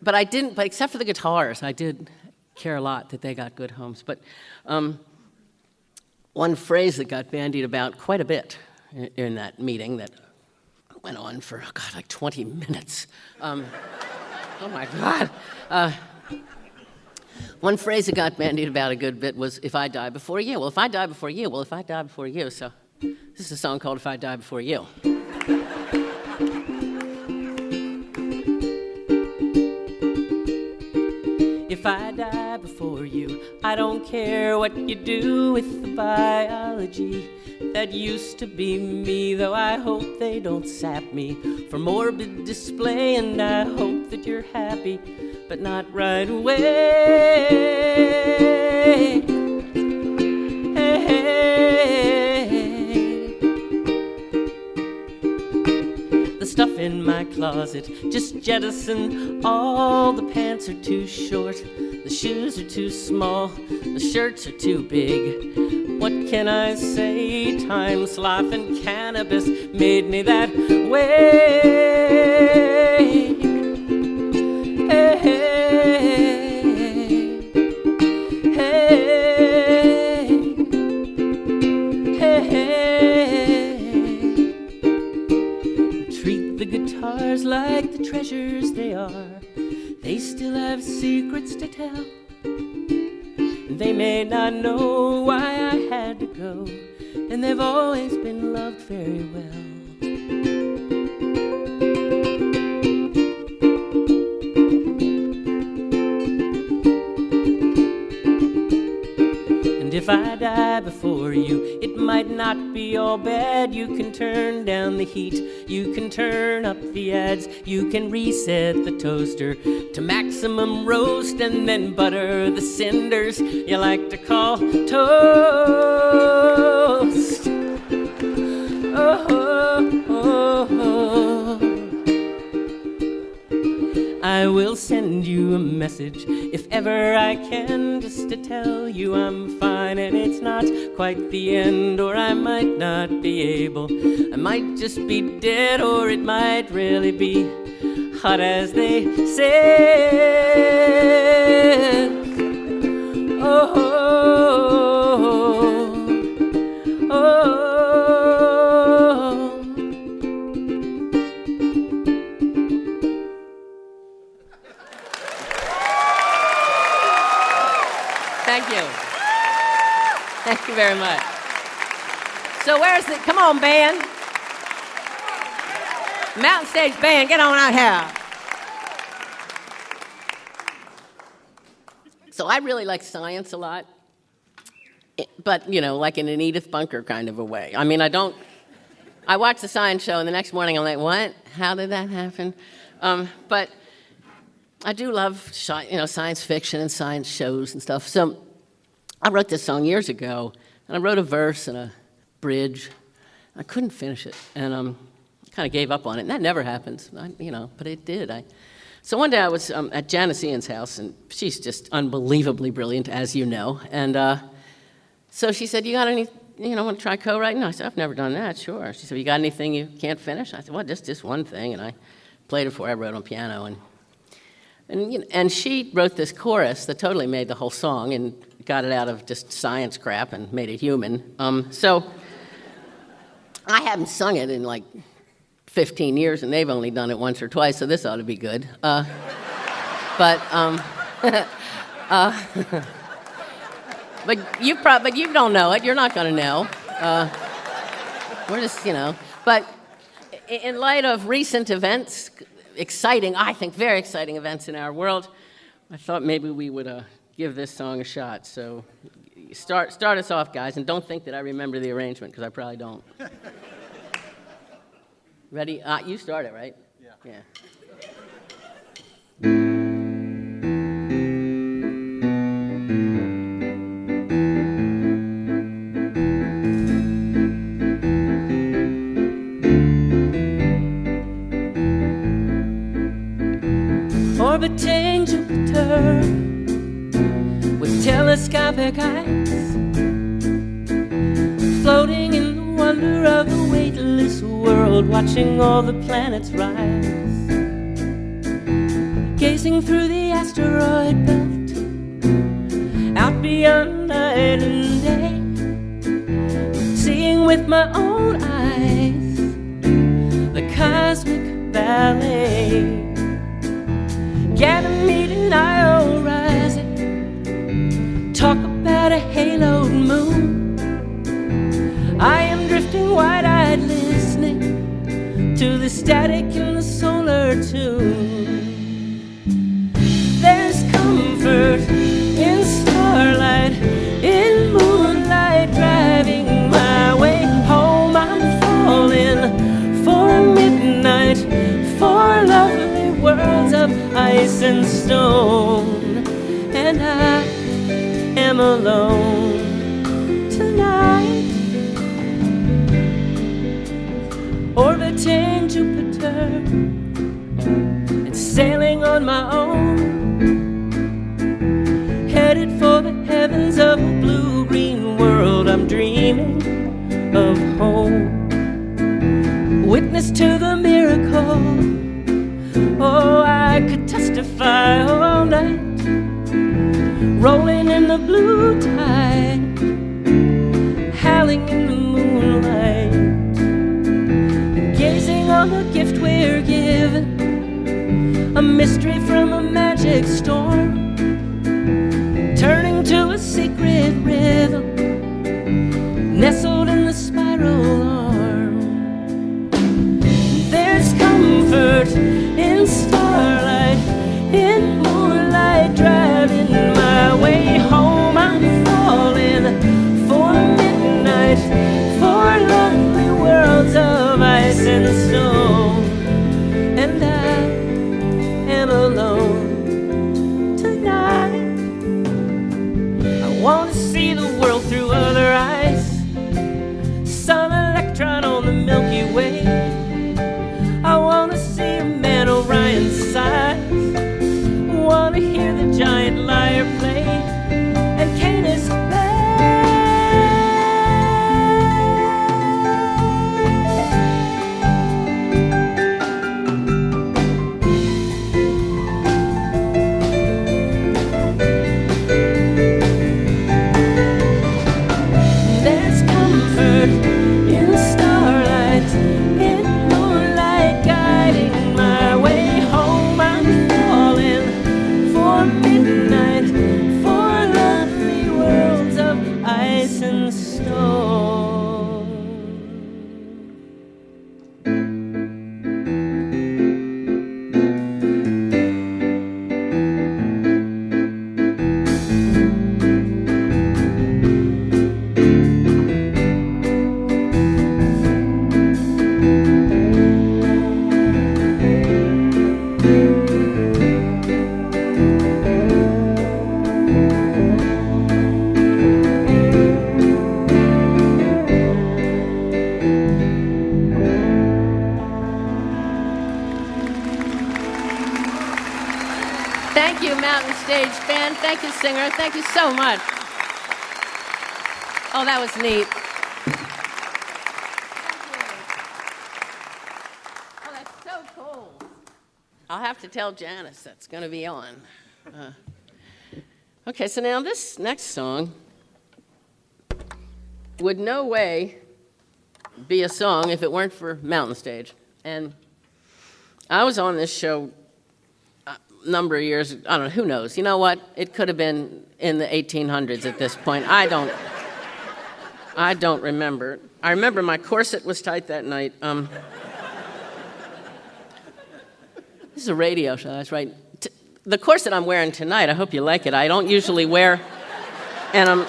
But I didn't. But except for the guitars, I did care a lot that they got good homes. But one phrase that got bandied about quite a bit in that meeting that went on for like 20 minutes. Oh my God. One phrase that got bandied about a good bit was, if I die before you. Well, if I die before you. Well, if I die before you. So this is a song called If I Die Before You. If I die before you, I don't care what you do with the biology that used to be me, though I hope they don't sap me for morbid display, and I hope that you're happy, but not right away. The stuff in my closet, just jettison. All the pants are too short, the shoes are too small, the shirts are too big. What can I say? Time, sloth, and cannabis made me that way. Hey, hey, hey, hey. Treat the guitars like the treasures they are. They still have secrets to tell. They may not know why I had to go, and they've always been loved very well. And if I die before you, it might not be all bad. You can turn down the heat, you can turn up the ads, you can reset the toaster to maximum roast, and then butter the cinders you like to call toast. Oh, oh, oh, oh. I will send you a message if ever I can, just to tell you I'm fine and it's not quite the end, or I might not be able, I might just be dead, or it might really be hot as they said. Oh, oh, oh. Thank you. Thank you very much. So where's the, come on, band. Mountain Stage band, get on out here. So I really like science a lot, but, you know, like in an Edith Bunker kind of a way. I mean, I watch the science show, and the next morning I'm like, what? How did that happen? But I do love, science fiction and science shows and stuff. So I wrote this song years ago, and I wrote a verse and a bridge. I couldn't finish it, and kind of gave up on it. And that never happens, but it did. So one day I was at Janice Ian's house, and she's just unbelievably brilliant, as you know. And so she said, you got any, want to try co-writing? I said, I've never done that, sure. She said, you got anything you can't finish? I said, well, just one thing. And I played it for her. I wrote on piano. And she wrote this chorus that totally made the whole song and got it out of just science crap and made it human. So I haven't sung it in like 15 years, and they've only done it once or twice, so this ought to be good. But you don't know it. You're not going to know. We're just, But in light of recent events, I think very exciting events in our world, I thought maybe we would give this song a shot. So start us off, guys, and don't think that I remember the arrangement, because I probably don't. Ready? You start it, right? Yeah. Orbiting Jupiter with telescopic eyes, floating in the wonder of a weightless world, watching all the planets rise, gazing through the asteroid belt, out beyond night and day, seeing with my own eyes the cosmic ballet. Ganymede and Io rising, talk about a haloed moon. I am drifting wide-eyed, listening to the static in the solar tune. There's comfort in starlight, in moonlight, driving my way home. I'm falling for midnight, for lovely worlds of ice and stone, and I am alone tonight, orbiting Jupiter and sailing on my own, headed for the heavens of a blue-green world. I'm dreaming of home, witness to the miracle. Oh, I could testify all night, rolling in the blue tide, howling in the moonlight, and gazing on the gift we're given, a mystery from a magic storm, turning to a secret rhythm, nestled in the spiral arm. There's comfort in starlight, in moonlight, driving my way home. I'm falling for midnight, for lovely worlds of ice and stone, and I am alone tonight. Thank you, Mountain Stage Band. Thank you, singer. Thank you so much. Oh, that was neat. Oh, that's so cool. I'll have to tell Janice that's going to be on. Okay, so now this next song would no way be a song if it weren't for Mountain Stage. And I was on this show a number of years, I don't know, who knows? You know what? It could have been in the 1800s at this point. I don't remember. I remember my corset was tight that night. This is a radio show, that's right. The corset I'm wearing tonight, I hope you like it. I don't usually wear, and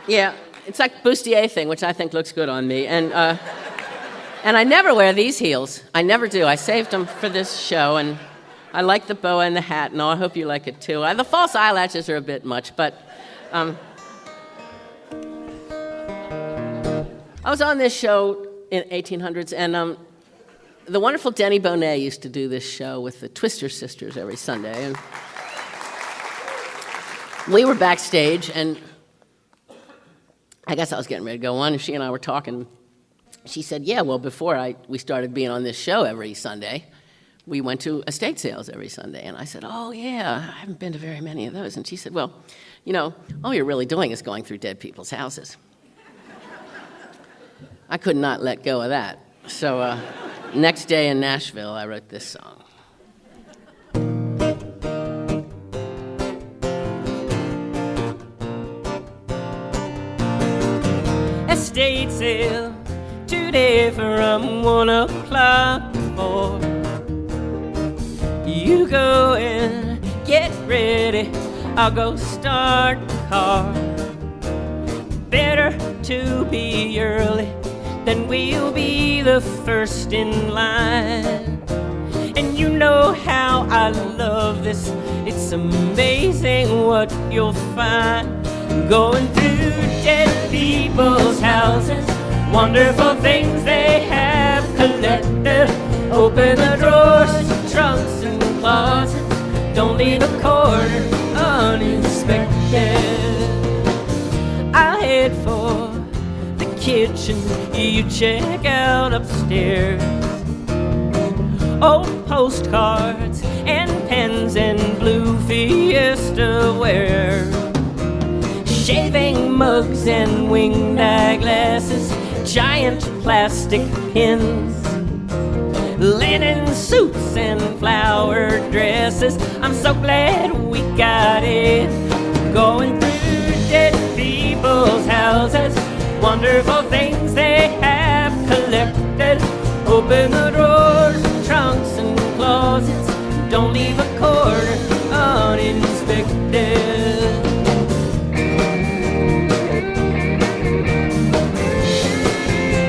yeah, it's like bustier thing, which I think looks good on me. And I never wear these heels. I never do. I saved them for this show, and I like the boa and the hat, and I hope you like it too. The false eyelashes are a bit much, but I was on this show in 1800s, and the wonderful Denny Bonet used to do this show with the Twister Sisters every Sunday, and we were backstage, and I guess I was getting ready to go on, and she and I were talking. She said, yeah, well, before we started being on this show every Sunday, we went to estate sales every Sunday. And I said, oh, yeah, I haven't been to very many of those. And she said, well, you know, all you're really doing is going through dead people's houses. I could not let go of that. So next day in Nashville, I wrote this song. Estate sale today from 1 o'clock to 4. You go and get ready, I'll go start the car. Better to be early, then we'll be the first in line. And you know how I love this, it's amazing what you'll find. Going through dead people's houses, wonderful things they have collected. Open the drawers, trunks and closets, don't leave a corner uninspected. I'll head for the kitchen, you check out upstairs. Old postcards and pens and blue Fiesta ware. Shaving mugs and winged eyeglasses, giant plastic pins, linen suits and flower dresses. I'm so glad we got it. Going through dead people's houses, wonderful things they have collected. Open the drawers, trunks and closets, don't leave a corner uninspected.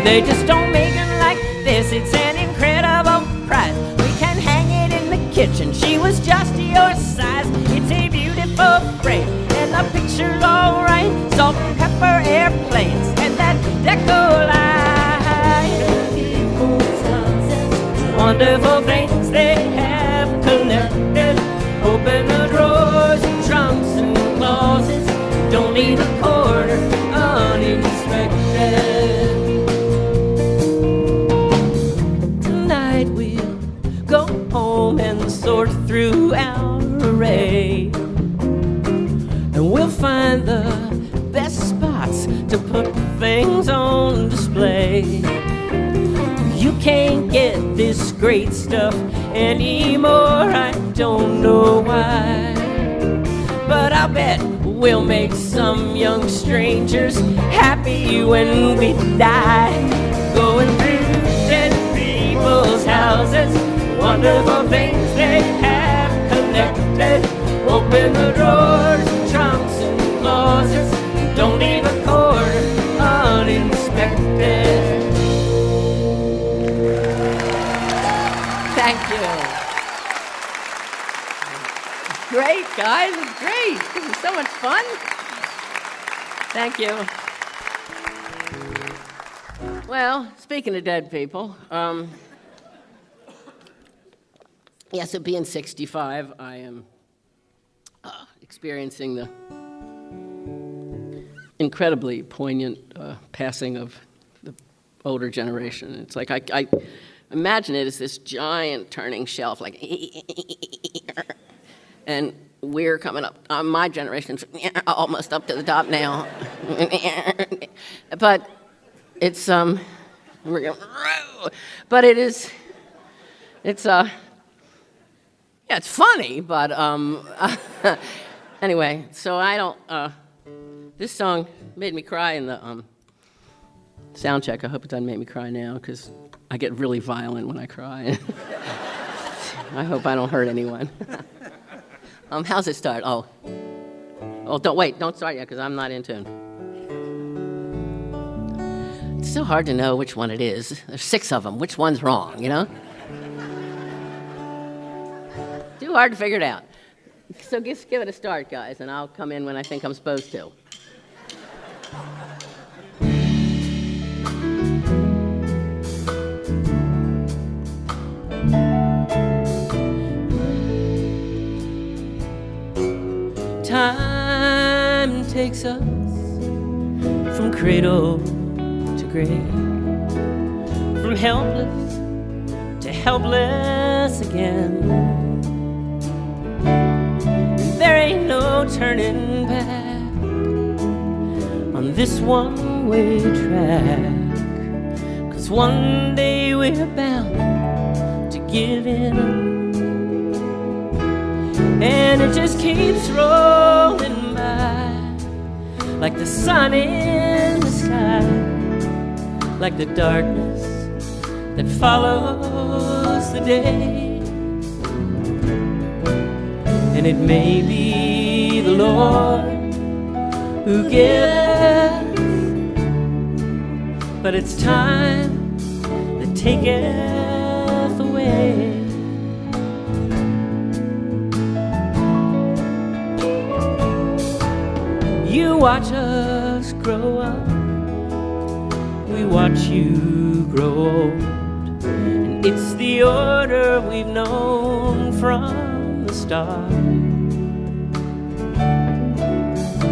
They just don't make it like this, it's an incredible prize. We can hang it in the kitchen, she was just your size. It's a beautiful frame, and the picture's alright. Salt and pepper airplanes, and that deco light. Wonderful things they have collected. Open the drawers, trunks and closets, don't leave a corner uninspected. Home and sort through our array, and we'll find the best spots to put things on display. You can't get this great stuff anymore, I don't know why, but I'll bet we'll make some young strangers happy when we die. Going through dead people's houses, wonderful things they have collected. Open the drawers, trunks and closets, don't leave a corner uninspected. Thank you. Great, guys, it's great. This is so much fun. Thank you. Well, speaking of dead people, yes, it being 65, I am experiencing the incredibly poignant passing of the older generation. It's like I imagine it as this giant turning shelf, like, and we're coming up. My generation's almost up to the top now, but it's we're going, but it's yeah, it's funny, but anyway. So I don't. This song made me cry in the sound check. I hope it doesn't make me cry now, because I get really violent when I cry. I hope I don't hurt anyone. How's it start? Oh, don't start yet, because I'm not in tune. It's so hard to know which one it is. There's 6 of them. Which one's wrong, you know? Too hard to figure it out. So just give it a start, guys, and I'll come in when I think I'm supposed to. Time takes us from cradle to grave, from helpless to helpless again. There ain't no turning back on this one-way track, 'cause one day we're bound to give in. And it just keeps rolling by, like the sun in the sky, like the darkness that follows the day. And it may be the Lord who gives, but it's time that taketh away. You watch us grow up, we watch you grow old, and it's the order we've known from the start.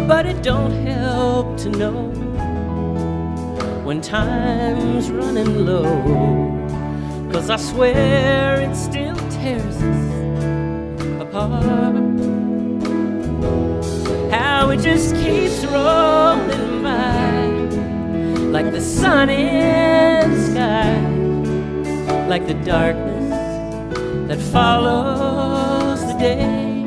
But it don't help to know when time's running low, 'cause I swear it still tears us apart. How it just keeps rolling by, like the sun in the sky, like the darkness that follows the day.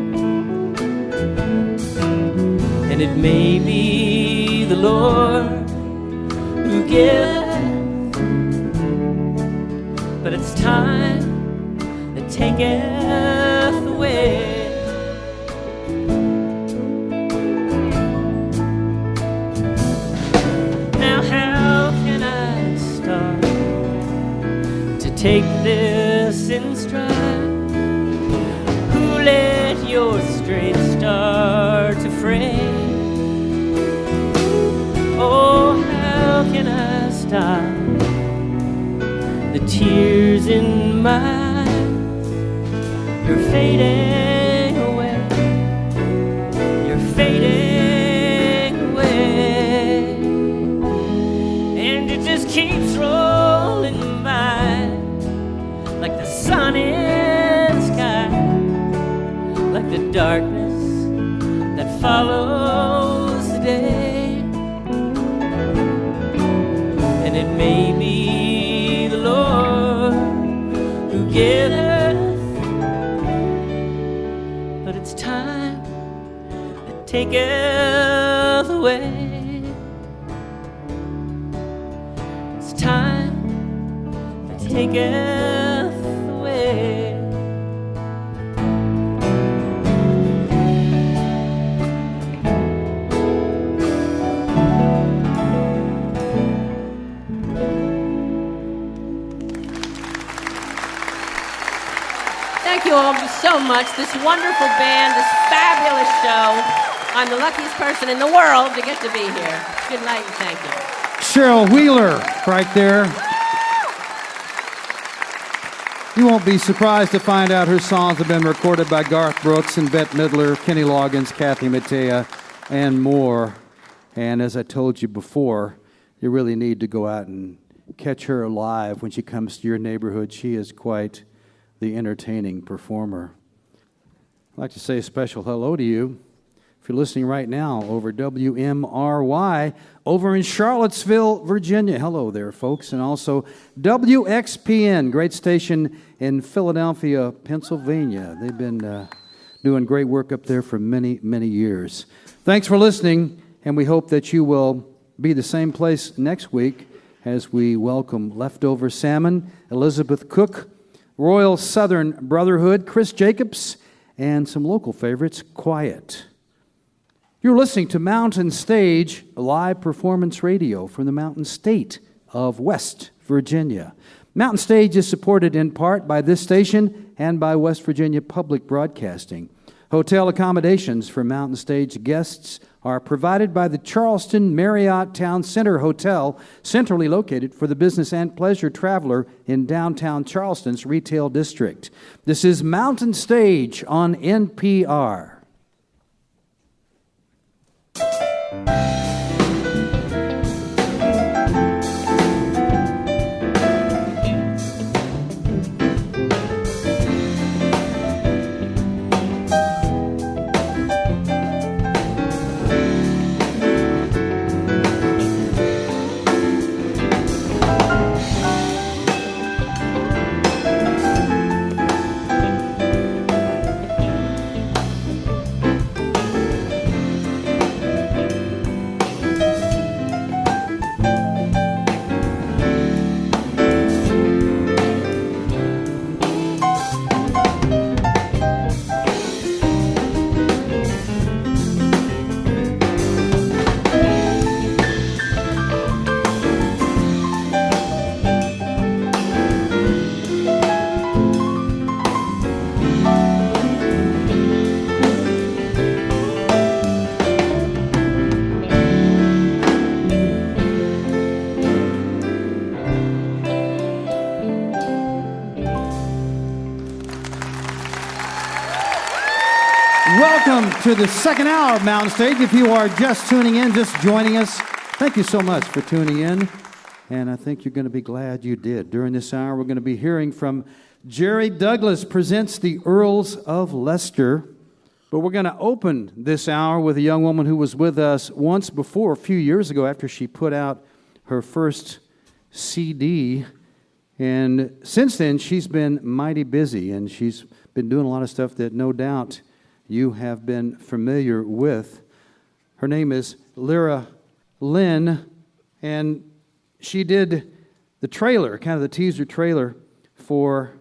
And it may be the Lord who gives, but it's time that taketh away. Take this in stride. Who let your strength start to fray? Oh, how can I stop the tears in my eyes? You're fading away. You're fading away. And it just keeps rolling by, like the sun in the sky, like the darkness that follows the day. And it may be the Lord who giveth, but it's time that taketh away. It's time that taketh away. Thank you all so much. This wonderful band, this fabulous show. I'm the luckiest person in the world to get to be here. Good night and thank you. Cheryl Wheeler, right there. You won't be surprised to find out her songs have been recorded by Garth Brooks and Bette Midler, Kenny Loggins, Kathy Mattea, and more. And as I told you before, you really need to go out and catch her live when she comes to your neighborhood. She is quite the entertaining performer. I'd like to say a special hello to you if you're listening right now over WMRY over in Charlottesville, Virginia. Hello there, folks. And also WXPN, great station in Philadelphia, Pennsylvania. They've been doing great work up there for many, many years. Thanks for listening, and we hope that you will be the same place next week as we welcome Leftover Salmon, Elizabeth Cook, Royal Southern Brotherhood, Chris Jacobs, and some local favorites, Quiet. You're listening to Mountain Stage live performance radio from the Mountain State of West Virginia. Mountain Stage is supported in part by this station and by West Virginia Public Broadcasting. Hotel accommodations for Mountain Stage guests are provided by the Charleston Marriott Town Center Hotel, centrally located for the business and pleasure traveler in downtown Charleston's retail district. This is Mountain Stage on NPR. Welcome to the second hour of Mountain Stage. If you are just tuning in, just joining us, thank you so much for tuning in. And I think you're going to be glad you did. During this hour, we're going to be hearing from Jerry Douglas presents the Earls of Leicester. But we're going to open this hour with a young woman who was with us once before, a few years ago, after she put out her first CD. And since then, she's been mighty busy, and she's been doing a lot of stuff that no doubt you have been familiar with. Her name is Lera Lynn, and she did the trailer, kind of the teaser trailer for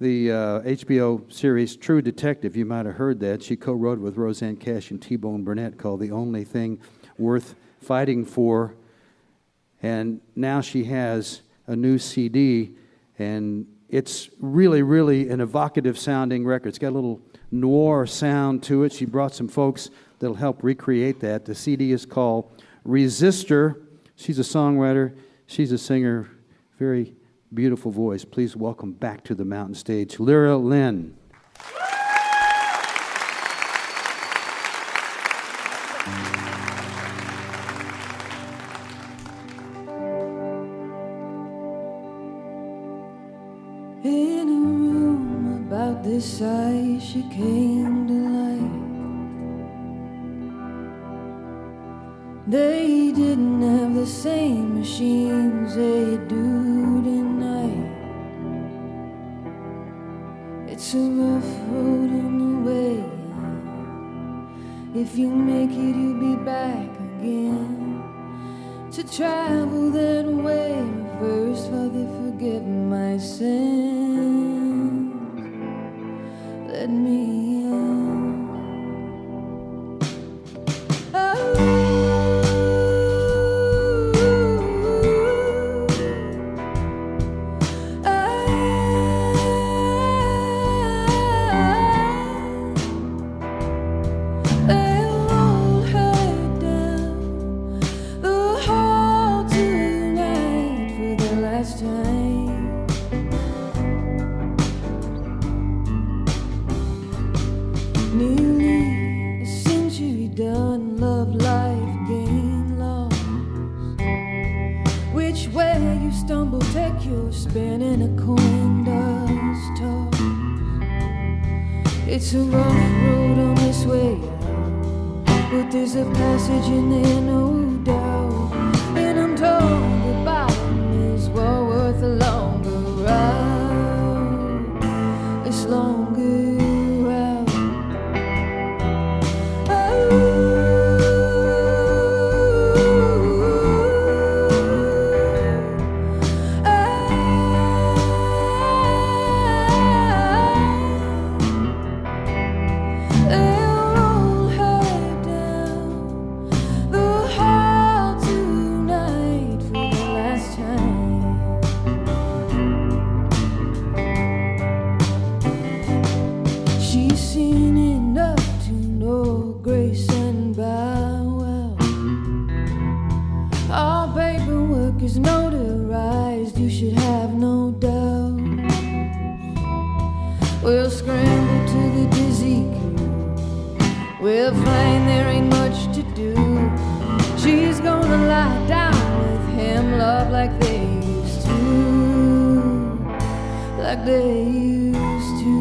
the HBO series True Detective. You might have heard that. She co-wrote with Roseanne Cash and T-Bone Burnett called The Only Thing Worth Fighting For. And now she has a new CD, and it's really, really an evocative sounding record. It's got a little noir sound to it. She brought some folks that'll help recreate that. The CD is called Resistor. She's a songwriter. She's a singer. Very beautiful voice. Please welcome back to the Mountain Stage, Lera Lynn. In a room about this size, she came to life. They didn't have the same machines they do tonight. It's a rough road in the way. If you make it, you'll be back again to travel that way. First, Father, forgive my sins. Let me in. Nearly a century done, love, life, gain, loss. Which way you stumble, take your spin, and a coin does toss. It's a rough road on this way out, but there's a passage in there, no doubt. And I'm told the bottom is well worth a longer ride. This longer route. Notarized, you should have no doubt. We'll scramble to the dizzy queue. We'll find there ain't much to do. She's gonna lie down with him, love, like they used to. Like they used to.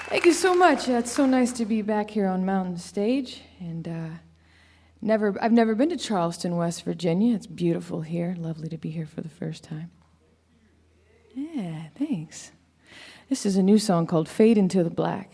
Thank you so much. It's so nice to be back here on Mountain Stage, and I've never been to Charleston, West Virginia. It's beautiful here. Lovely to be here for the first time. Yeah, thanks. This is a new song called Fade Into the Black.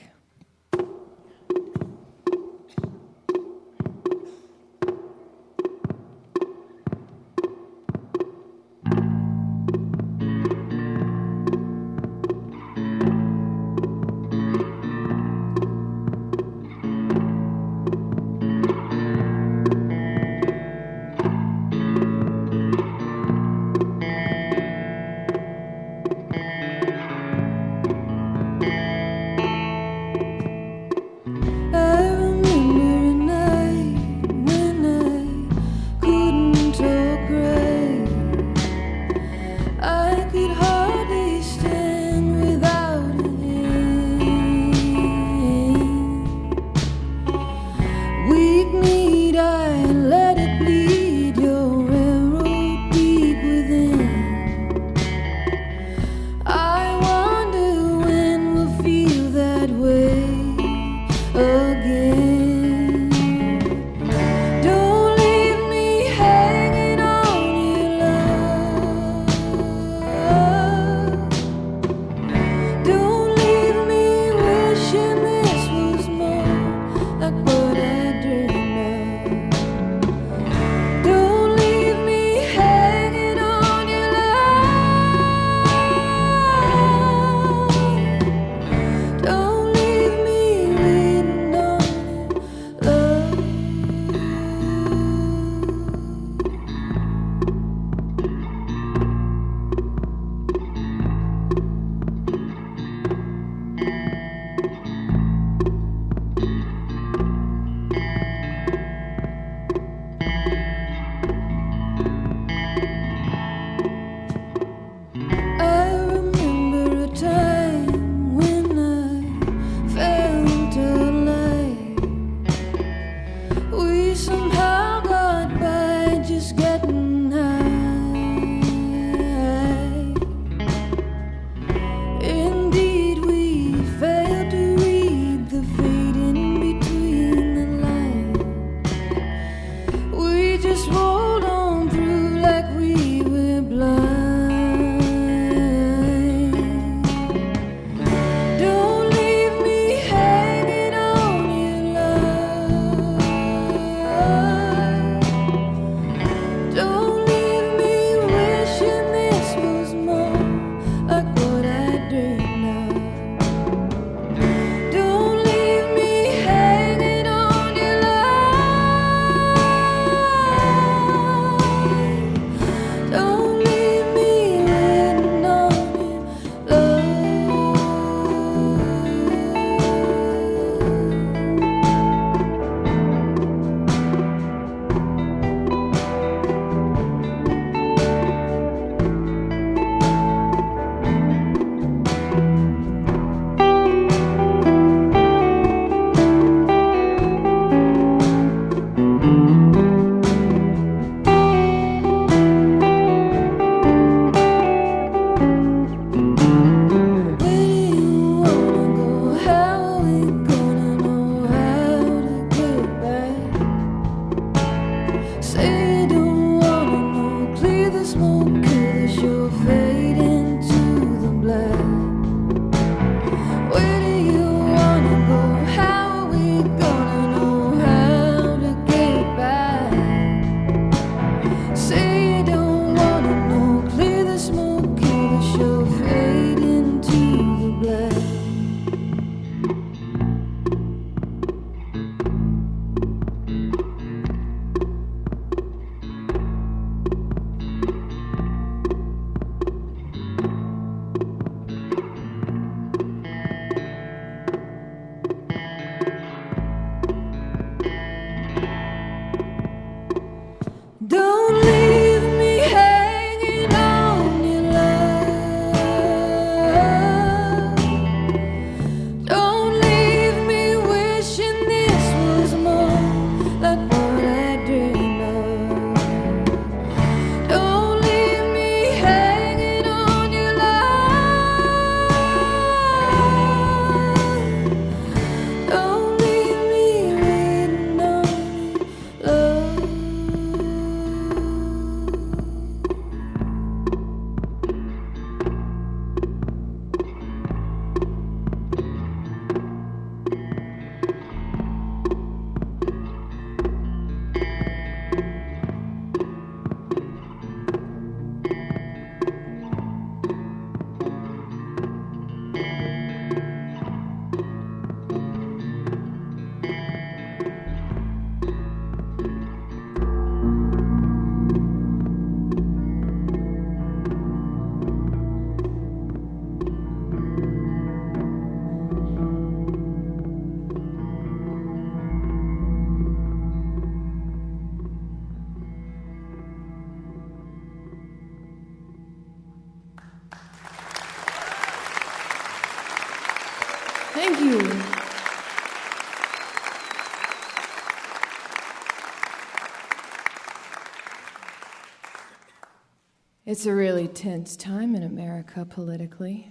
It's a really tense time in America politically.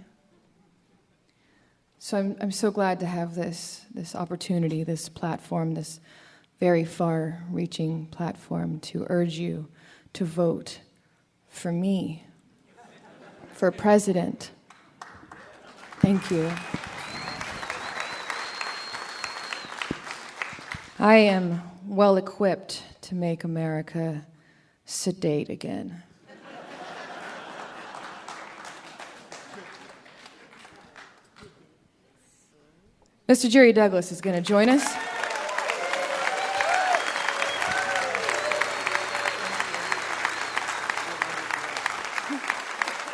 So I'm so glad to have this opportunity, this platform, this very far-reaching platform to urge you to vote for me, for president. Thank you. I am well equipped to make America sedate again. Mr. Jerry Douglas is going to join us.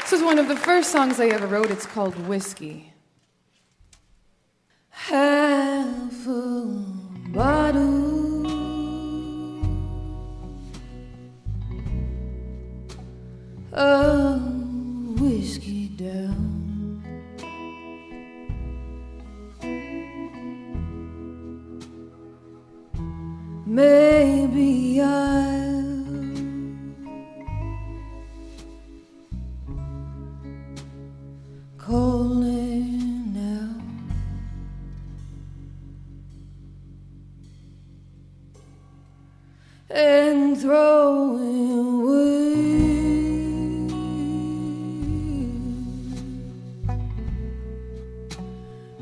This is one of the first songs I ever wrote. It's called Whiskey. Half a bottle of whiskey down. Maybe I'll call it now. And throw it away.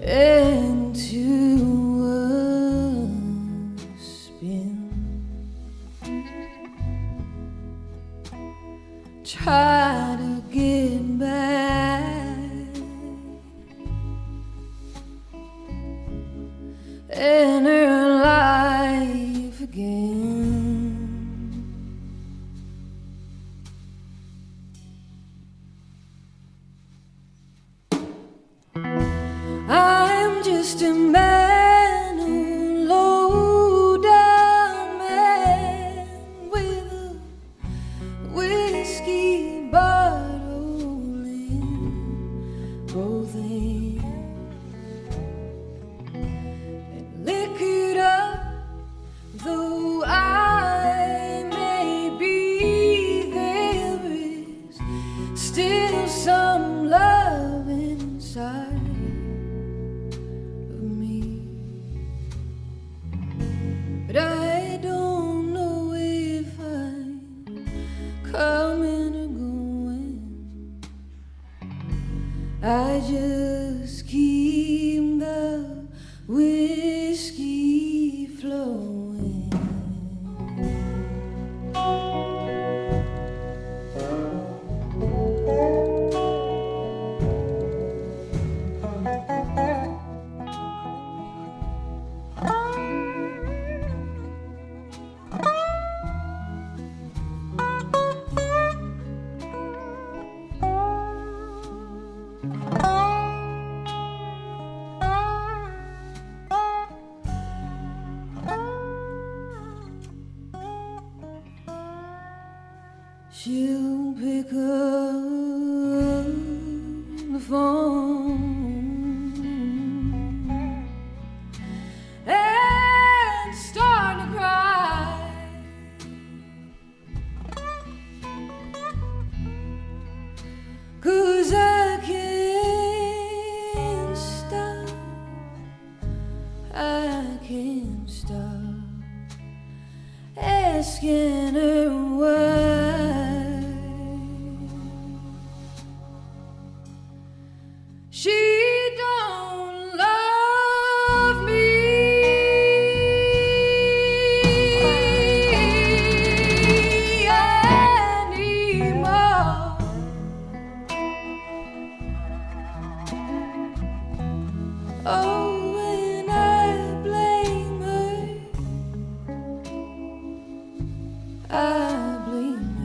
Into try to get back in her life again. I'm just a man who low down man with a whiskey bottle in both hands and lick it up. Though I may be, there is still some love inside of me, but I don't know if I'm coming or going. I just keep the whiskey flowing. She'll pick up the phone and start to cry. Cause I can't stop, I can't stop asking her why. She don't love me anymore. Oh, when I blame her, I blame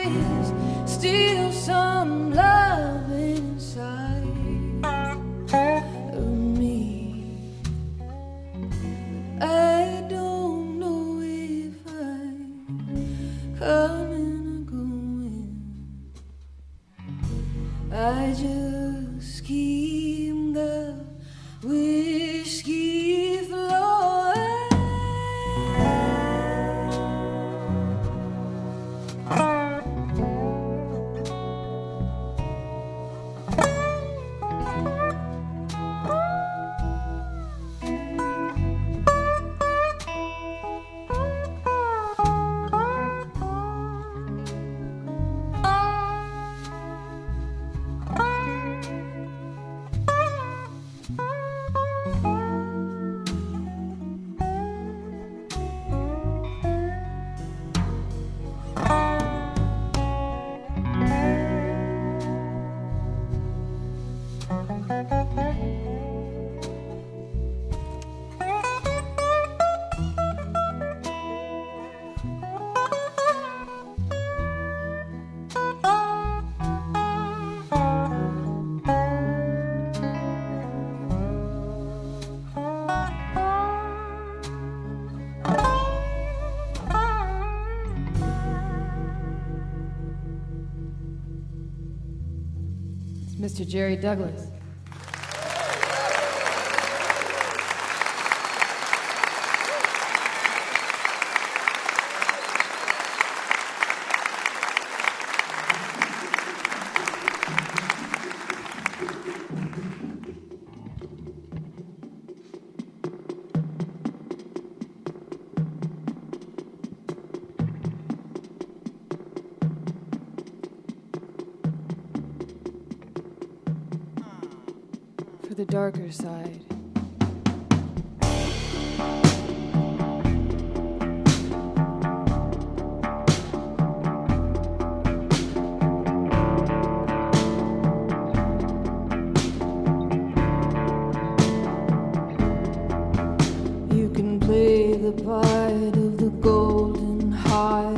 is still some love inside of me. I don't know if I'm coming or going. I just keep the whiskey flowing. Mr. Jerry Douglas. For the darker side. You can play the part of the golden heart,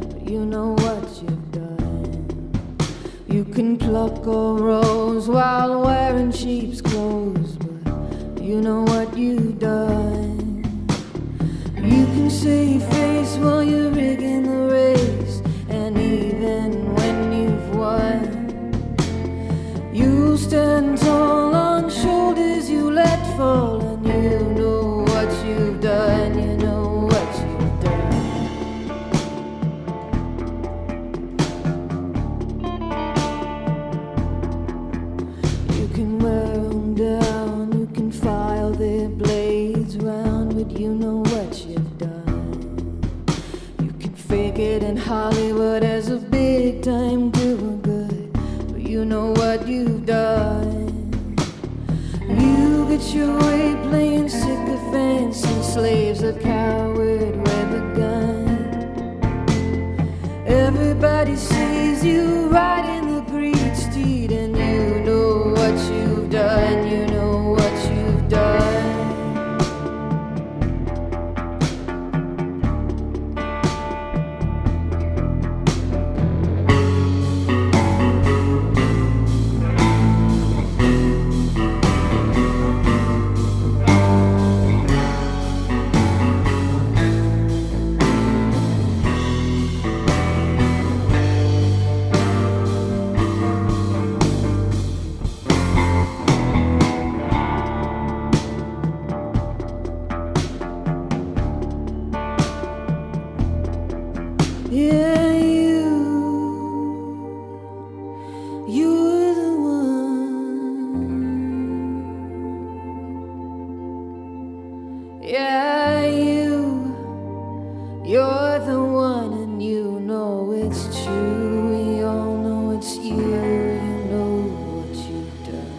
but you know what you've done. You can pluck a rose while wearing sheep's clothes, but you know what you've done. You can save face while you're rigging the race, and even when you've won, you stand tall on shoulders you let fall, and you know what you've done, you know what you've done. You can wear them down, you can file their blades round, but you know what you've done. You can fake it in Hollywood as a big time doing good, but you know what you've done. You get your way playing sycophants and slaves a coward with a gun. Everybody sees you riding the great steed, and you know what you've done, you know what you've done. Yeah, you're the one. Yeah, you're the one, and you know it's true. We all know it's you. You know what you've done.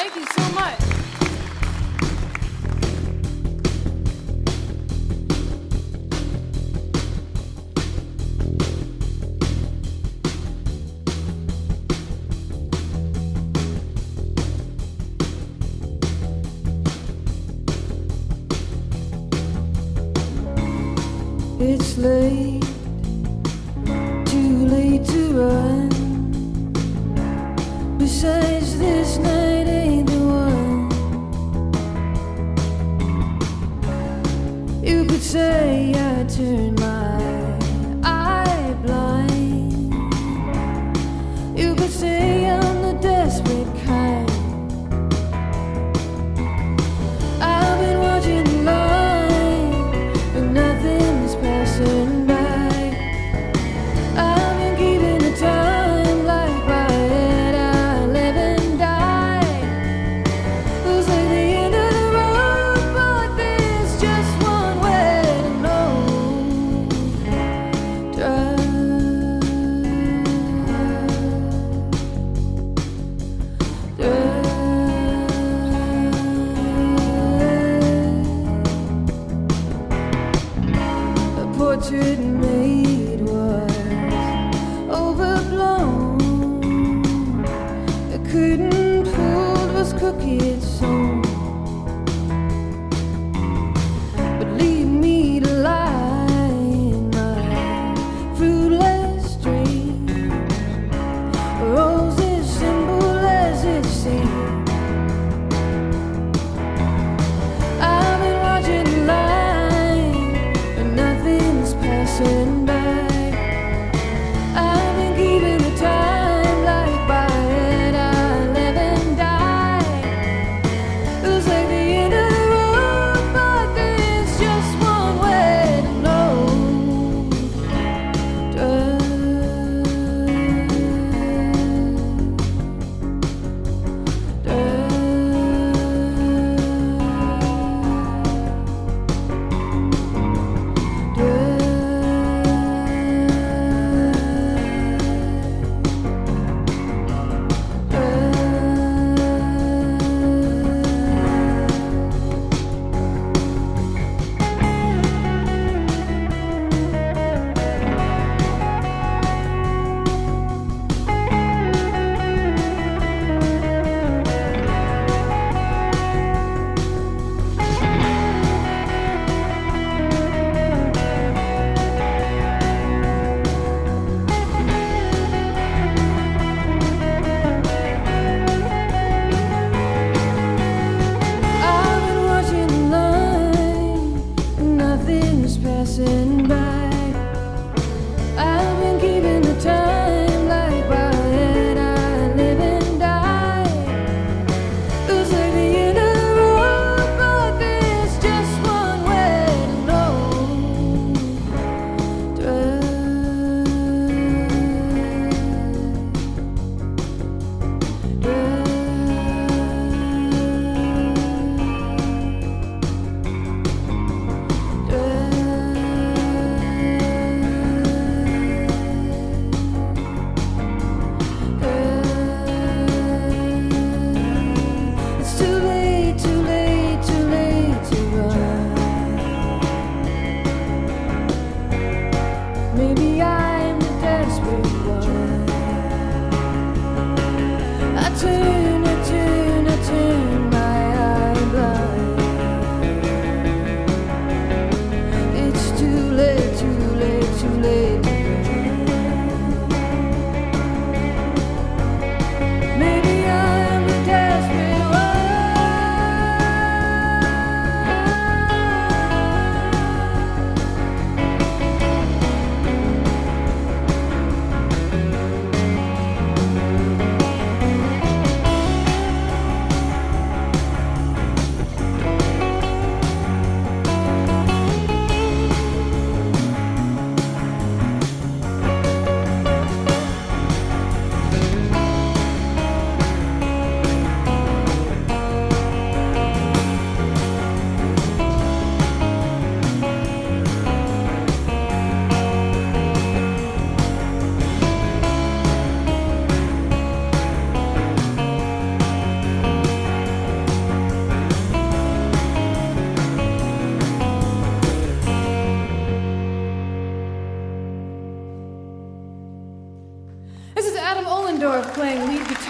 Thank you so much. It's late, too late to run. Besides, this night ain't the one. You could say I turned my eye blind. You could say I'm the desperate kind. I've been watching the line, but nothing's passing by. I've been keeping the time like my head. I live and die. Looks like the end of the road, but there's just one way to know. Drive. A portrait made was overblown. The curtain pulled was crooked sewn. But leave me to lie in my fruitless dream. A rose is simple as it seems. I've been watching the line, but nothing's passing by. I've been keeping the time like by head. I live and die.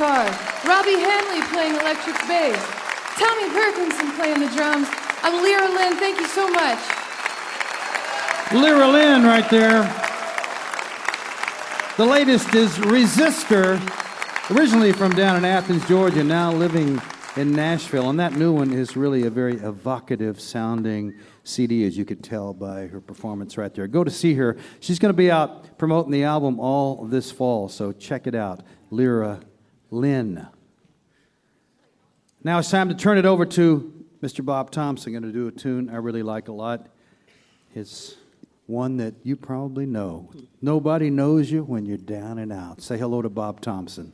guitar, Robbie Hanley playing electric bass, Tommy Perkinson playing the drums. I'm Lera Lynn. Thank you so much. Lera Lynn right there. The latest is Resistor, originally from down in Athens, Georgia, now living in Nashville. And that new one is really a very evocative sounding CD, as you could tell by her performance right there. Go to see her. She's going to be out promoting the album all this fall, so check it out. Lera Lynn. Now it's time to turn it over to Mr. Bob Thompson. Going to do a tune I really like a lot. It's one that you probably know. Nobody knows you when you're down and out. Say hello to Bob Thompson.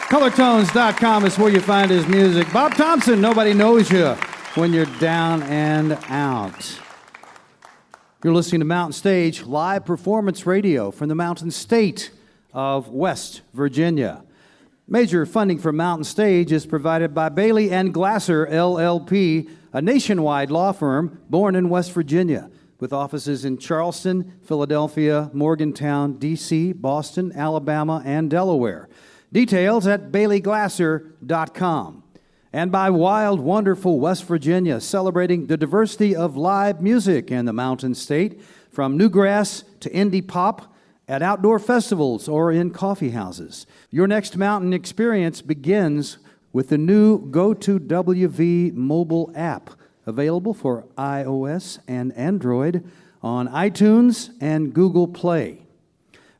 Colortones.com is where you find his music. Bob Thompson, Nobody Knows You When You're Down and Out. You're listening to Mountain Stage live performance radio from the Mountain State of West Virginia. Major funding for Mountain Stage is provided by Bailey and Glasser, LLP, a nationwide law firm born in West Virginia, with offices in Charleston, Philadelphia, Morgantown, D.C., Boston, Alabama, and Delaware. Details at baileyglasser.com. And by Wild, Wonderful West Virginia, celebrating the diversity of live music in the Mountain State, from newgrass to indie pop, at outdoor festivals or in coffee houses. Your next mountain experience begins with the new Go2WV mobile app, available for iOS and Android on iTunes and Google Play.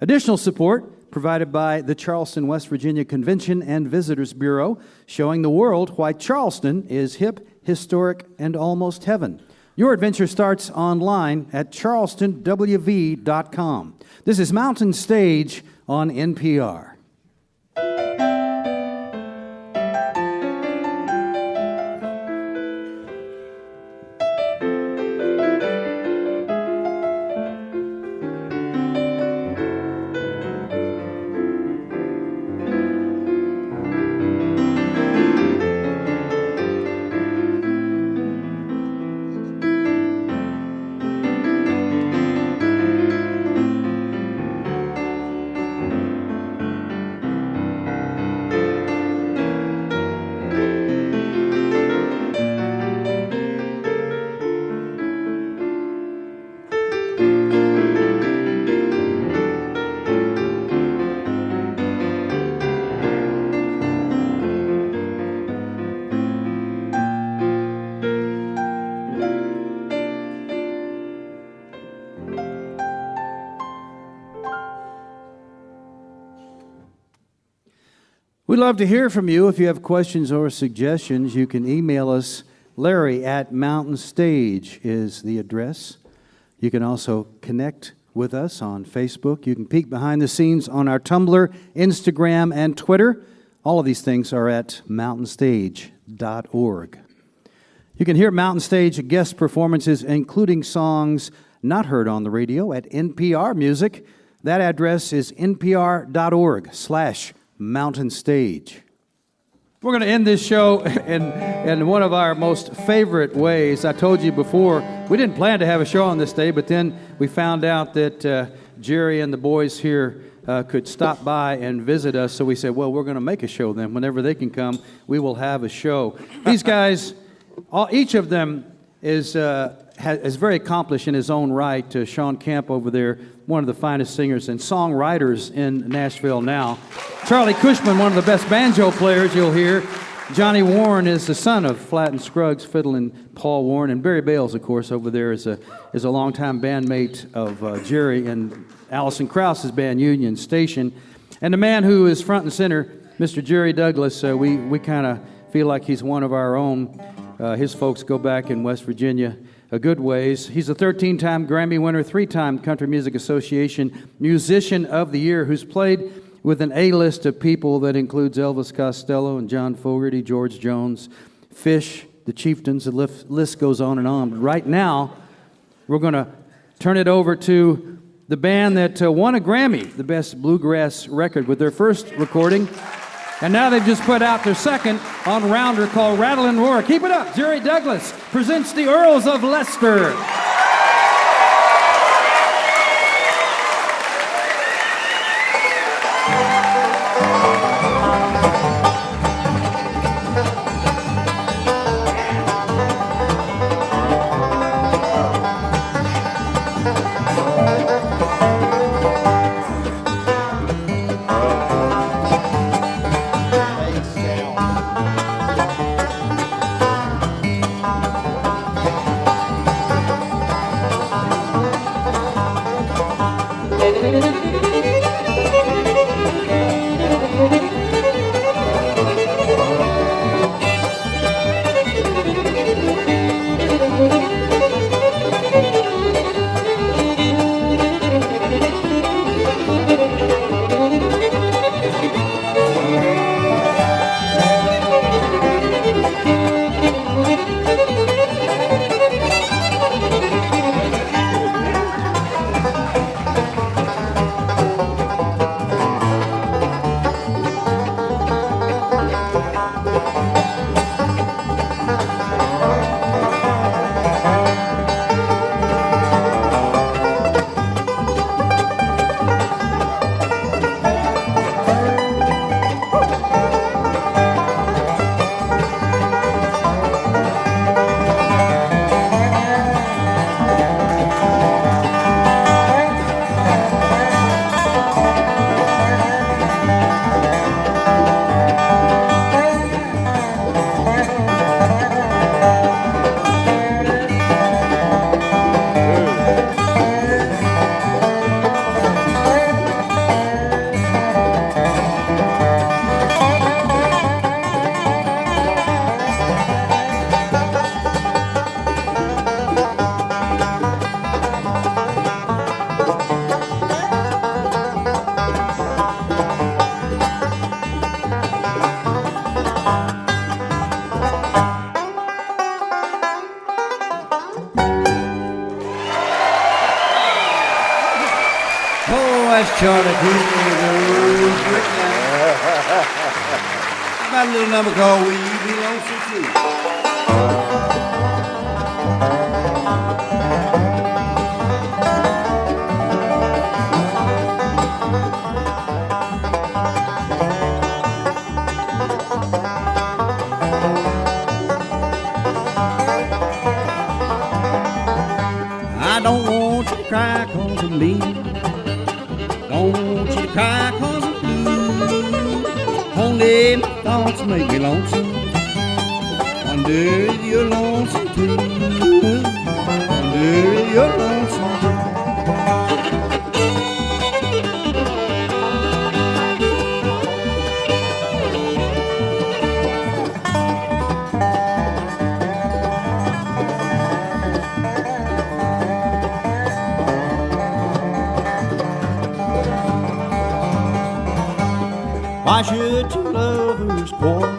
Additional support provided by the Charleston, West Virginia Convention and Visitors Bureau, showing the world why Charleston is hip, historic, and almost heaven. Your adventure starts online at charlestonwv.com. This is Mountain Stage on NPR. We'd love to hear from you. If you have questions or suggestions, you can email us. Larry at Mountain Stage is the address. You can also connect with us on Facebook. You can peek behind the scenes on our Tumblr, Instagram, and Twitter. All of these things are at mountainstage.org. You can hear Mountain Stage guest performances, including songs not heard on the radio, at NPR Music. That address is npr.org/Mountain Stage. We're going to end this show in one of our most favorite ways. I told you before, we didn't plan to have a show on this day, but then we found out that Jerry and the boys here could stop by and visit us, so we said, well, we're going to make a show then. Whenever they can come, we will have a show. These guys, each of them is very accomplished in his own right. Sean Camp over there, one of the finest singers and songwriters in Nashville now. Charlie Cushman, one of the best banjo players you'll hear. Johnny Warren is the son of Flatt and Scruggs fiddling Paul Warren. And Barry Bales, of course, over there is a longtime bandmate of Jerry and Allison Krause's band, Union Station. And the man who is front and center, Mr. Jerry Douglas, we kind of feel like he's one of our own. His folks go back in West Virginia a good ways. He's a 13-time Grammy winner, 3-time Country Music Association Musician of the Year, who's played with an A-list of people that includes Elvis Costello and John Fogerty, George Jones, Fish, the Chieftains. The list goes on and on. But right now, we're going to turn it over to the band that won a Grammy, the best bluegrass record, with their first recording. And now they've just put out their second on Rounder called Rattle and Roar. Keep it up. Jerry Douglas presents the Earls of Leicester. That's Charlie I got a little number called Will You Be Lonesome Too? I don't want you to cry 'cause of me. Don't want you to cry 'cause of blue. Only my thoughts make me lonesome. Wonder if you're lonesome too. Wonder if you're lonesome too. Why should two lovers quarrel?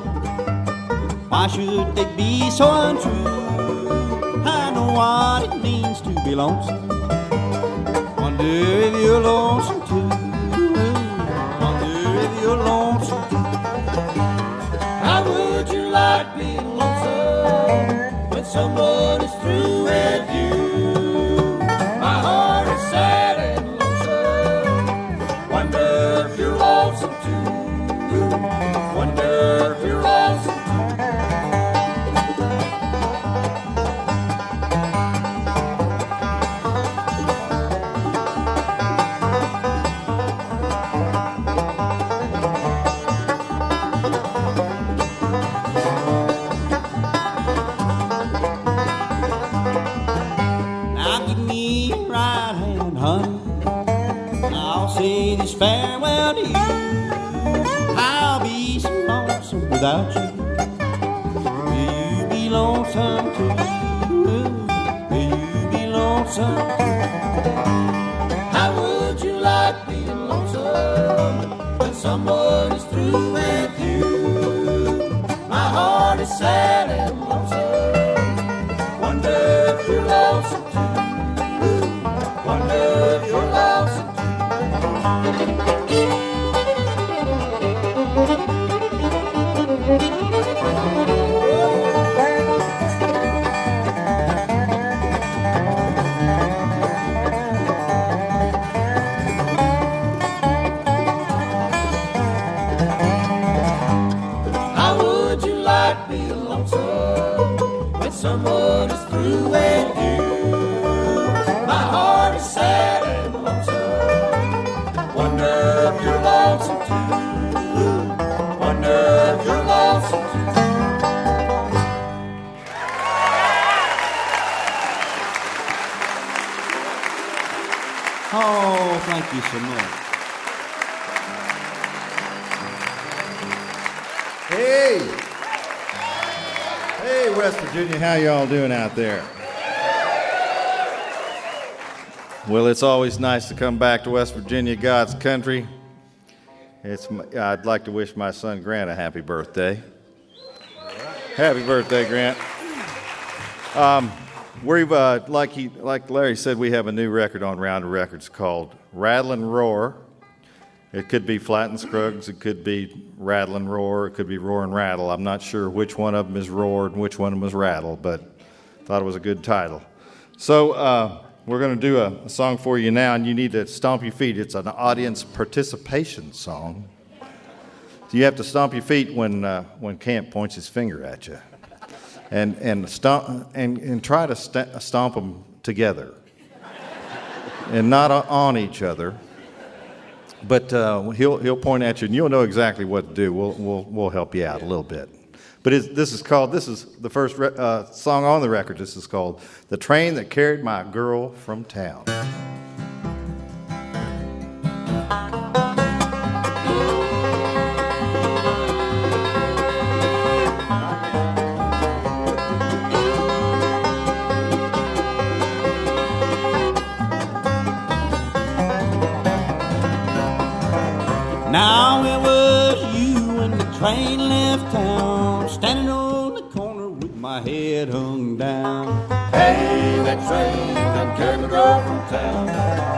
Why should they be so untrue? I know what it means to be lonesome. Wonder if you're lonesome too. Wonder if you're lonesome too. How would you like being lonesome when someone is through with you? My heart is sad and lonesome. Wonder if you're lonesome too. Wonder if you're lonesome too. Now give me your right hand, honey. I'll say this farewell to you. I'll be so lonesome without you. Will you be lonesome too? Will you be lonesome too? How would you like being lonesome when someone is through with you? My heart is sad and lonesome. Wonder if you're lonesome too. Wonder if you're lonesome too. How would you like being lonesome when someone is through with you? My heart is sad and lonesome. Wonder if you're lonesome too. Wonder if you're lonesome too. Oh, thank you so much. Hey! Hey, West Virginia, how y'all doing out there? Well, it's always nice to come back to West Virginia, God's country. I'd like to wish my son Grant a happy birthday. Happy birthday, Grant. We've like Larry said, we have a new record on Rounder Records called Rattle and Roar. It could be Flat and Scruggs, it could be Rattle and Roar, it could be Roar and Rattle. I'm not sure which one of them is Roar and which one of them is Rattle, but thought it was a good title. So we're going to do a song for you now, and you need to stomp your feet. It's an audience participation song. You have to stomp your feet when Camp points his finger at you, and stomp and try to stomp them together, and not on each other. But he'll point at you, and you'll know exactly what to do. We'll help you out a little bit. But this is the first song on the record. This is called "The Train That Carried My Girl from Town." Now it was you when the train left town, standing on the corner with my head hung down. Hey, that train done carried my girl from town.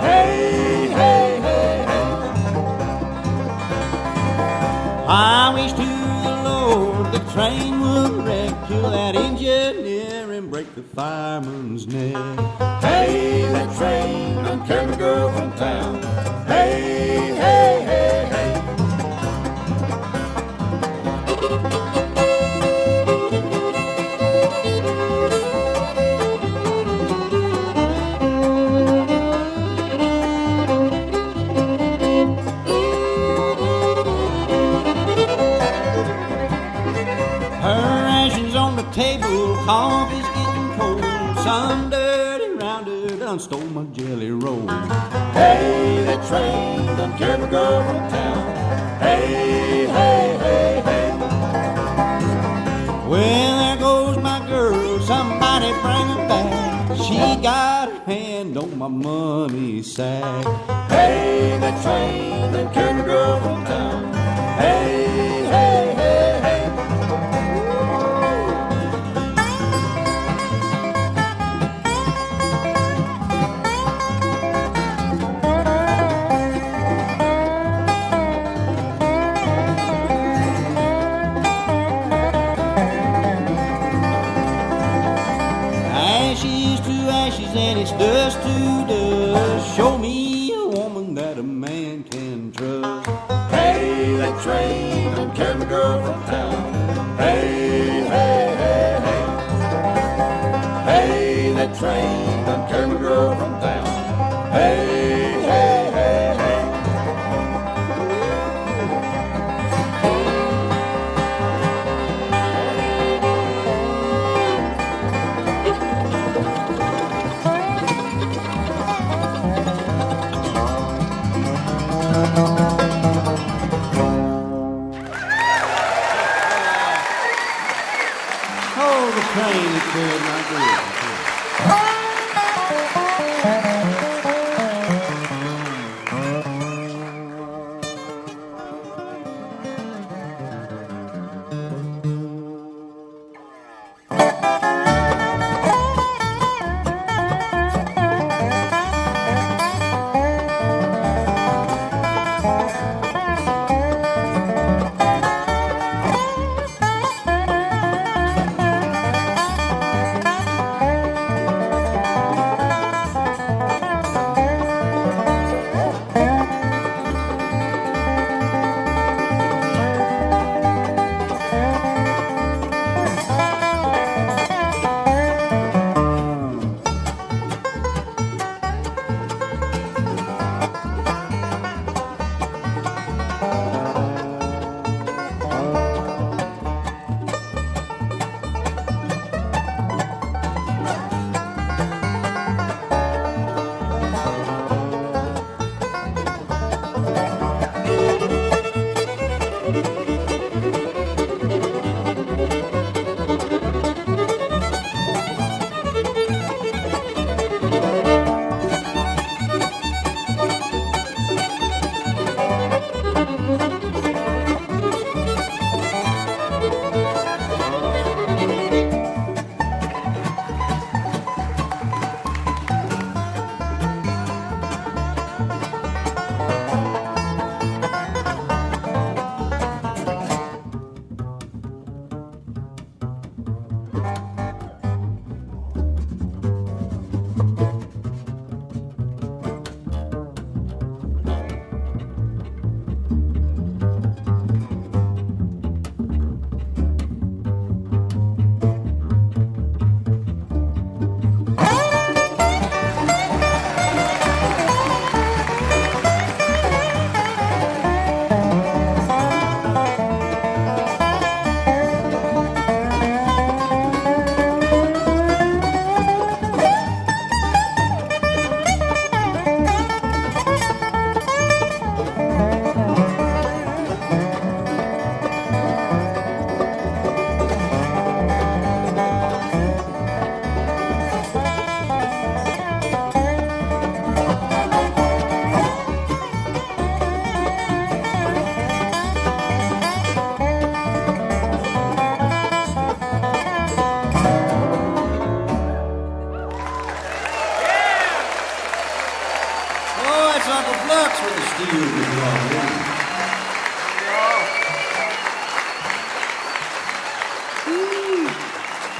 Hey, hey, hey, hey. I wish to the Lord the train would wreck, kill that engineer and break the fireman's neck. Hey, that train done carried my girl from town. Hey, hey, hey, hey. Table, coffee's getting cold. Some dirty rounder done stole my jelly roll. Hey, that train done carried my girl from town. Hey, hey, hey, hey. Well, there goes my girl. Somebody bring her back. She got her hand on my money sack. Hey, that train done carried my girl from town. Hey, hey, hey, hey. And it's dust to dust. Show me a woman that a man can trust. Hey, that train done carried my girl from town. Hey, hey, hey, hey. Hey, that train done carried my girl from town. Hey, hey, hey, hey.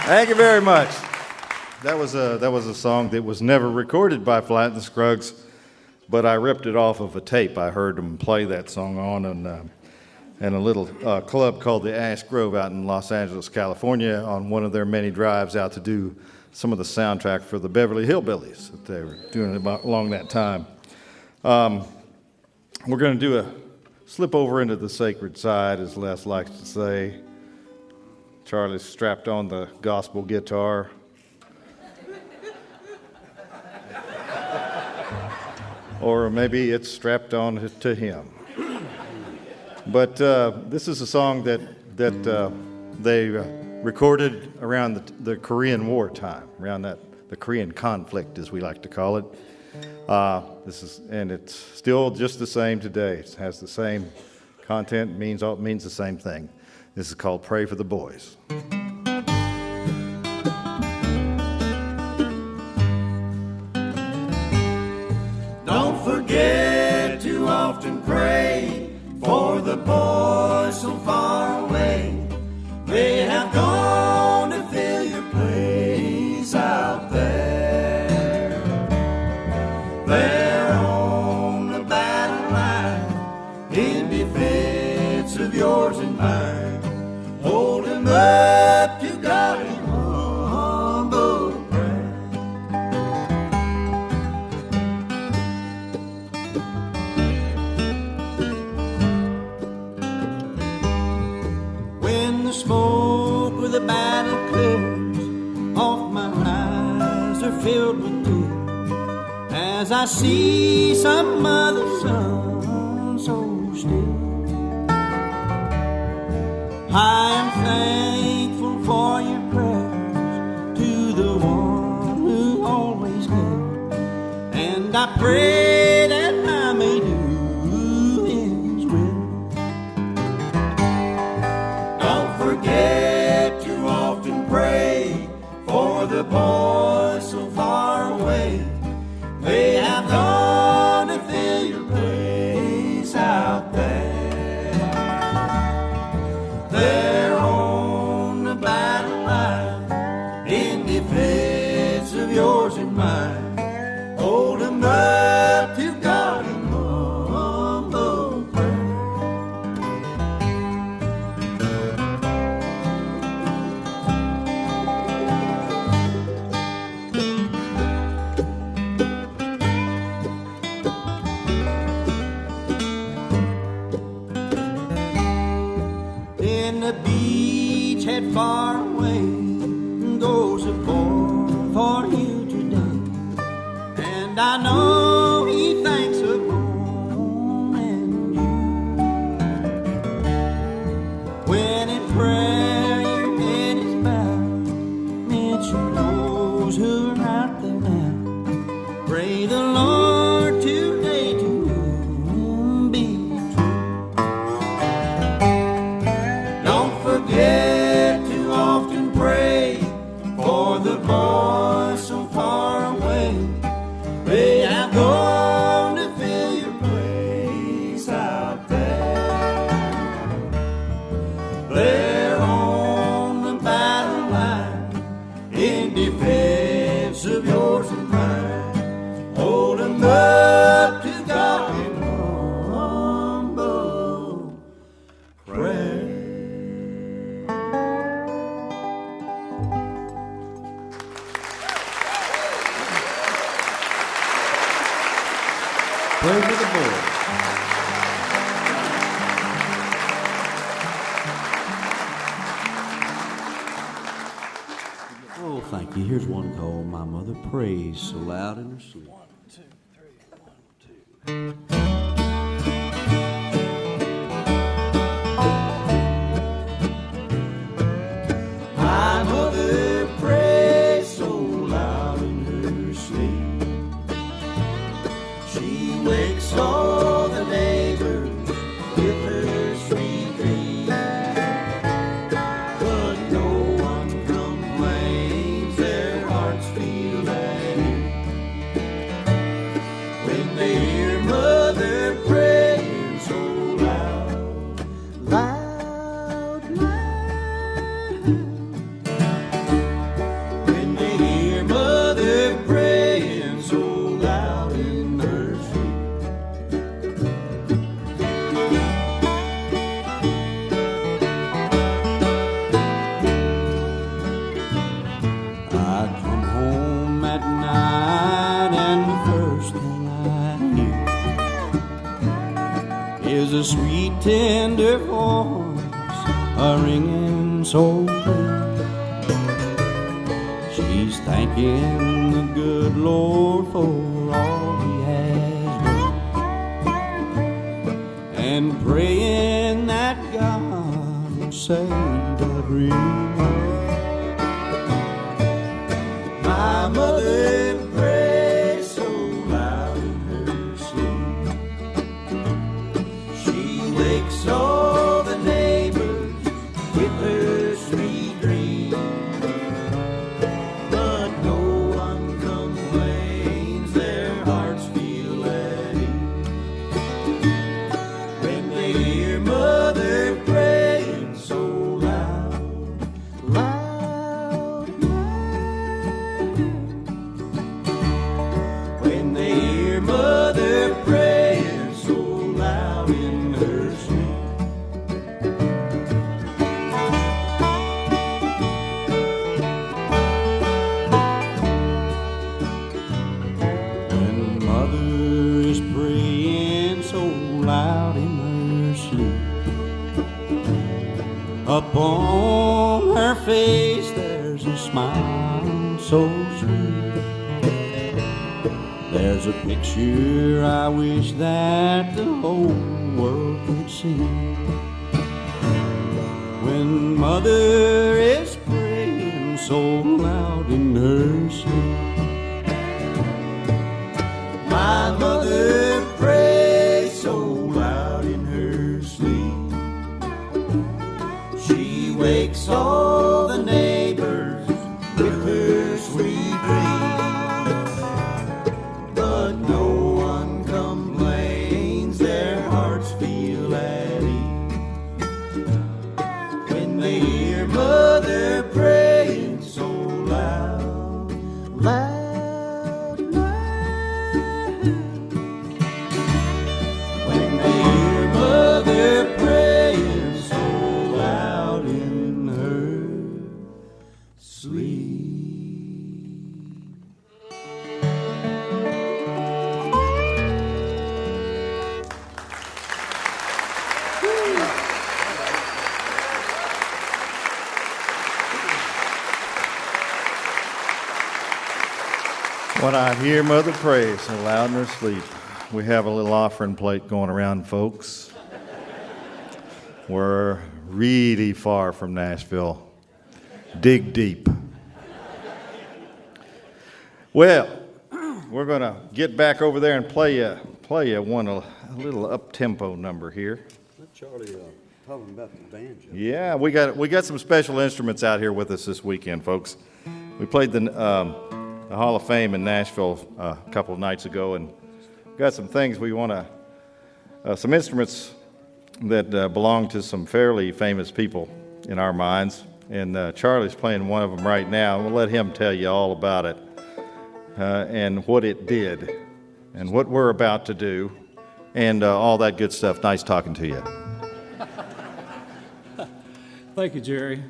Thank you very much. That was a song that was never recorded by Flat and the Scruggs, but I ripped it off of a tape. I heard them play that song on in a little club called the Ash Grove out in Los Angeles, California, on one of their many drives out to do some of the soundtrack for the Beverly Hillbillies that they were doing along that time. We're going to do a slip over into the sacred side, as Les likes to say. Charlie's strapped on the gospel guitar. Or maybe it's strapped on to him. But this is a song that they recorded around the Korean War time, around the Korean conflict, as we like to call it. And it's still just the same today. It has the same content, means the same thing. This is called "Pray for the Boys." Don't forget to often pray for the boys so far away. They have gone to fill your place out there. They're on the battle line in defense of yours and mine. Hold him up to God in humble prayer. When the smoke of the battle clears off, my eyes are filled with tears as I see some other son so still. I am thankful for your prayers to the one who always cares, and I pray that I may do his will. Don't forget to often pray for the boys so far away. They have gone to fill your place out there. They're on the battle line in defense of yours and mine. Hold them up to God in humble prayer. In the beachhead far away goes a boy for you today, and I know he thinks of home and you. When in prayer your head is bowed, mention those who are out there now. Pray the Lord today to be true. Don't forget to often pray for the boys so far away. They have gone to fill your place out there. They're on the battle line in defense of yours and mine. Hold them up to God in humble prayer. Pray for the boys. Oh, thank you. Here's one called "My Mother Prays So Loud in Her Sleep." 1, 2, 3, 1, 2. My mother prays so loud in her sleep. She wakes all the neighbors with her sweet dreams. But no one complains, their hearts feel at ease. sweet tender voice a ringing so clear. She's thanking the good Lord for all he has done, and praying that God will save every one. My mother prays so loud in her sleep. She wakes all the neighbors with her sweet dreams. But no one complains, their hearts feel at ease when they hear Mother praying so loud, loud, loud. When they hear Mother praying so loud in her sleep. When Mother is praying so loud in her sleep, upon her face there's a smile so sweet. There's a picture I wish that the whole world could see. When Mother is praying so loud in her sleep. My mother prays so loud in her sleep. She wakes all the neighbors with her sweet dreams. But no one complains, their hearts feel at ease when they hear Mother praying so loud, loud, loud. When they hear Mother praying so loud in her sleep. When I hear Mother pray so loud in her sleep, we have a little offering plate going around, folks. We're really far from Nashville. Dig deep. Well, we're going to get back over there and play you a little up-tempo number here. Let Charlie tell him about the banjo. Yeah, we got some special instruments out here with us this weekend, folks. We played the Hall of Fame in Nashville a couple of nights ago, and got some things we want to, some instruments that belong to some fairly famous people in our minds, and Charlie's playing one of them right now. We'll let him tell you all about it and what it did and what we're about to do and all that good stuff. Nice talking to you. Thank you, Jerry.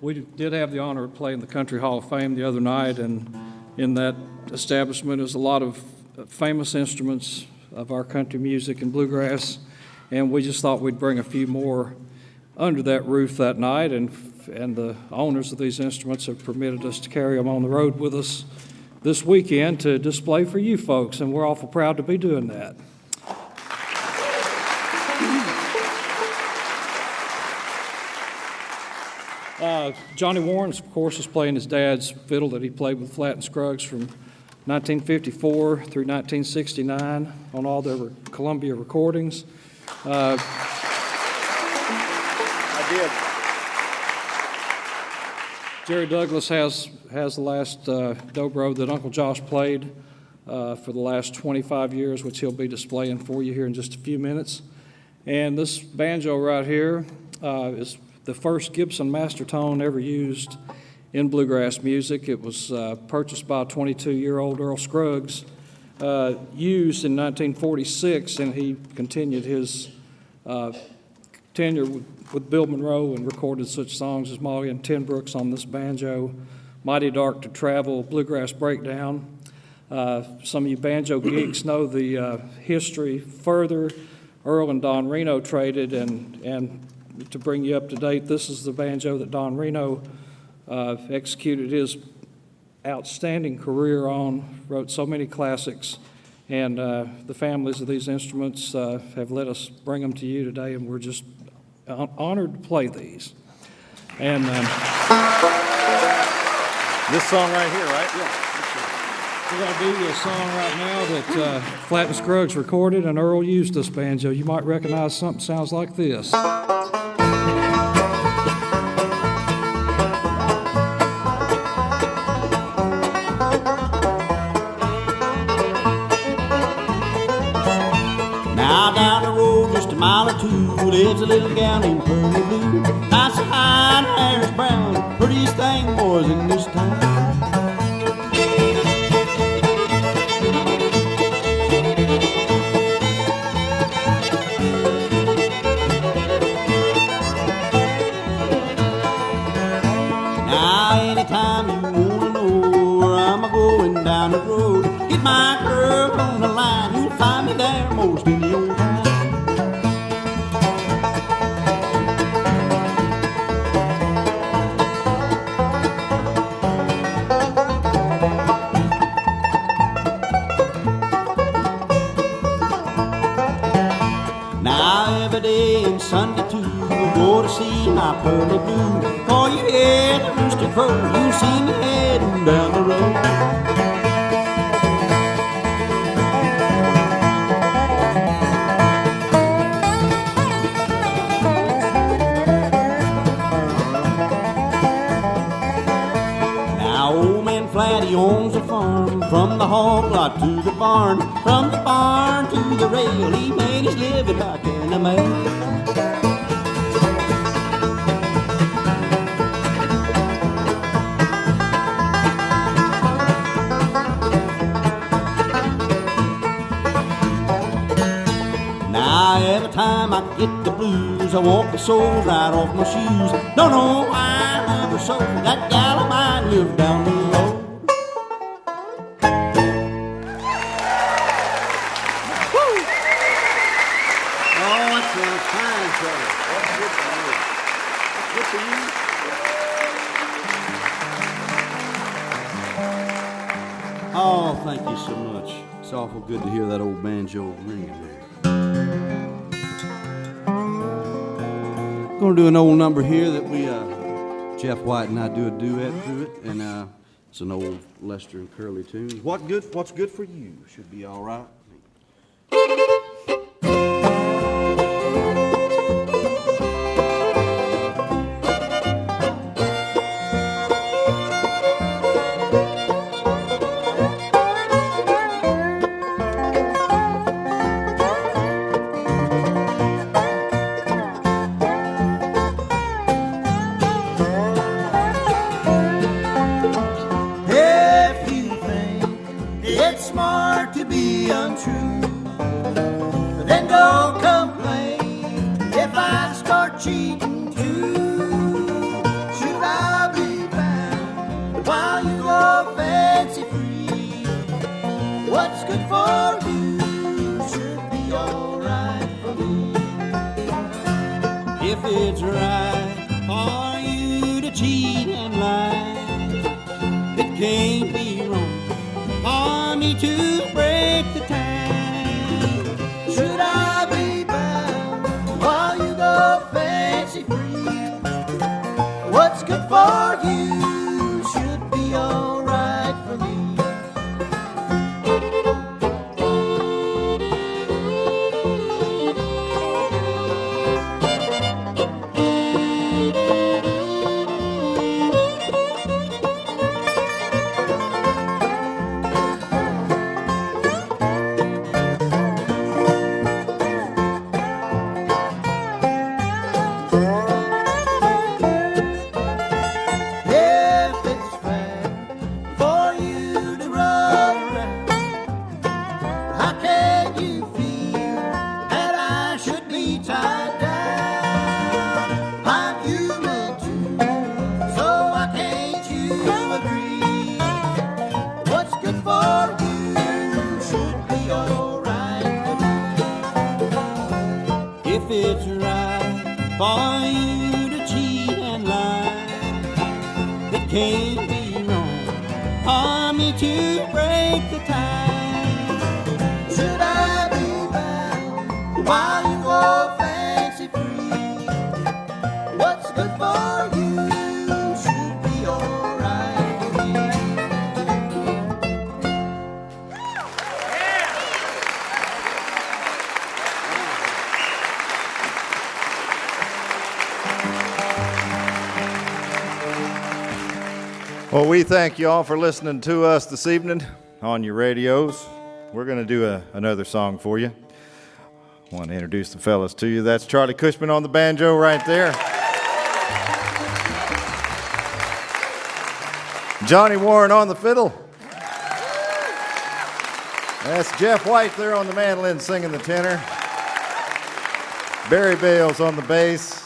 We did have the honor of playing the Country Hall of Fame the other night, and in that establishment is a lot of famous instruments of our country music and bluegrass, and we just thought we'd bring a few more under that roof that night, and the owners of these instruments have permitted us to carry them on the road with us this weekend to display for you folks, and we're awful proud to be doing that. Johnny Warren, of course, is playing his dad's fiddle that he played with Flatt and Scruggs from 1954 through 1969 on all their Columbia recordings. I did. Jerry Douglas has the last dobro that Uncle Josh played for the last 25 years, which he'll be displaying for you here in just a few minutes. And this banjo right here is the first Gibson master tone ever used in bluegrass music. It was purchased by a 22-year-old Earl Scruggs, used in 1946, and he continued his tenure with Bill Monroe and recorded such songs as Molly and Ten Brooks on this banjo, Mighty Dark to Travel, Bluegrass Breakdown. Some of you banjo geeks know the history further. Earl and Don Reno traded, and to bring you up to date, this is the banjo that Don Reno executed his outstanding career on, wrote so many classics, and the families of these instruments have let us bring them to you today, and we're just honored to play these. And This song right here, right? Yeah. we're going to do you a song right now that Flat and Scruggs recorded, and Earl used this banjo. You might recognize something sounds like this. Now down the road just a mile or two lives a little gal named Pearly Blue. Nice and high and hair is brown, prettiest thing boys in this town. Now anytime you wanna know where I'm a-going down the road, get my girl on the line, you'll find me there most any old time. Now every day and Sunday too, we'll go to see my Pearly Blue. Call you hear the rooster crow, you'll see me heading down the road. He owns a farm, from the hog lot to the barn, from the barn to the rail, he made his living back in the mail. Now every time I get the blues, I walk the soles right off my shoes. Don't know why I love her so, that gal of mine lives down the road. Oh, thank you so much. It's awful good to hear that old banjo ringing there. Going to do an old number here that we, Jeff White and I do a duet to it, and it's an old Leicester and Curly tune. What's good for you should be all right. ain't right for you to cheat and lie. It can't be wrong for me to break the tie. Should I be bound while you go fancy free? What's good for you should be alright for me. Well, we thank you all for listening to us this evening on your radios. We're going to do another song for you. I want to introduce the fellas to you. That's Charlie Cushman on the banjo right there. Johnny Warren on the fiddle. That's Jeff White there on the mandolin singing the tenor. Barry Bales on the bass.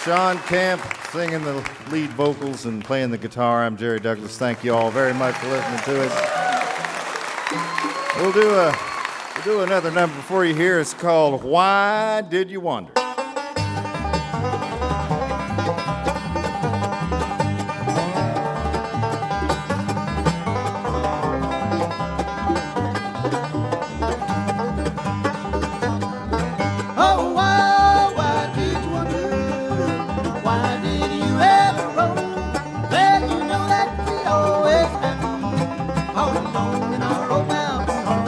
Sean Camp singing the lead vocals and playing the guitar. I'm Jerry Douglas. Thank you all very much for listening to us. We'll do another number for you here. It's called Why Did You Wonder? Oh, why did you wonder? Why did you ever roam? Well, you know that we always happy all alone in our old mountain home.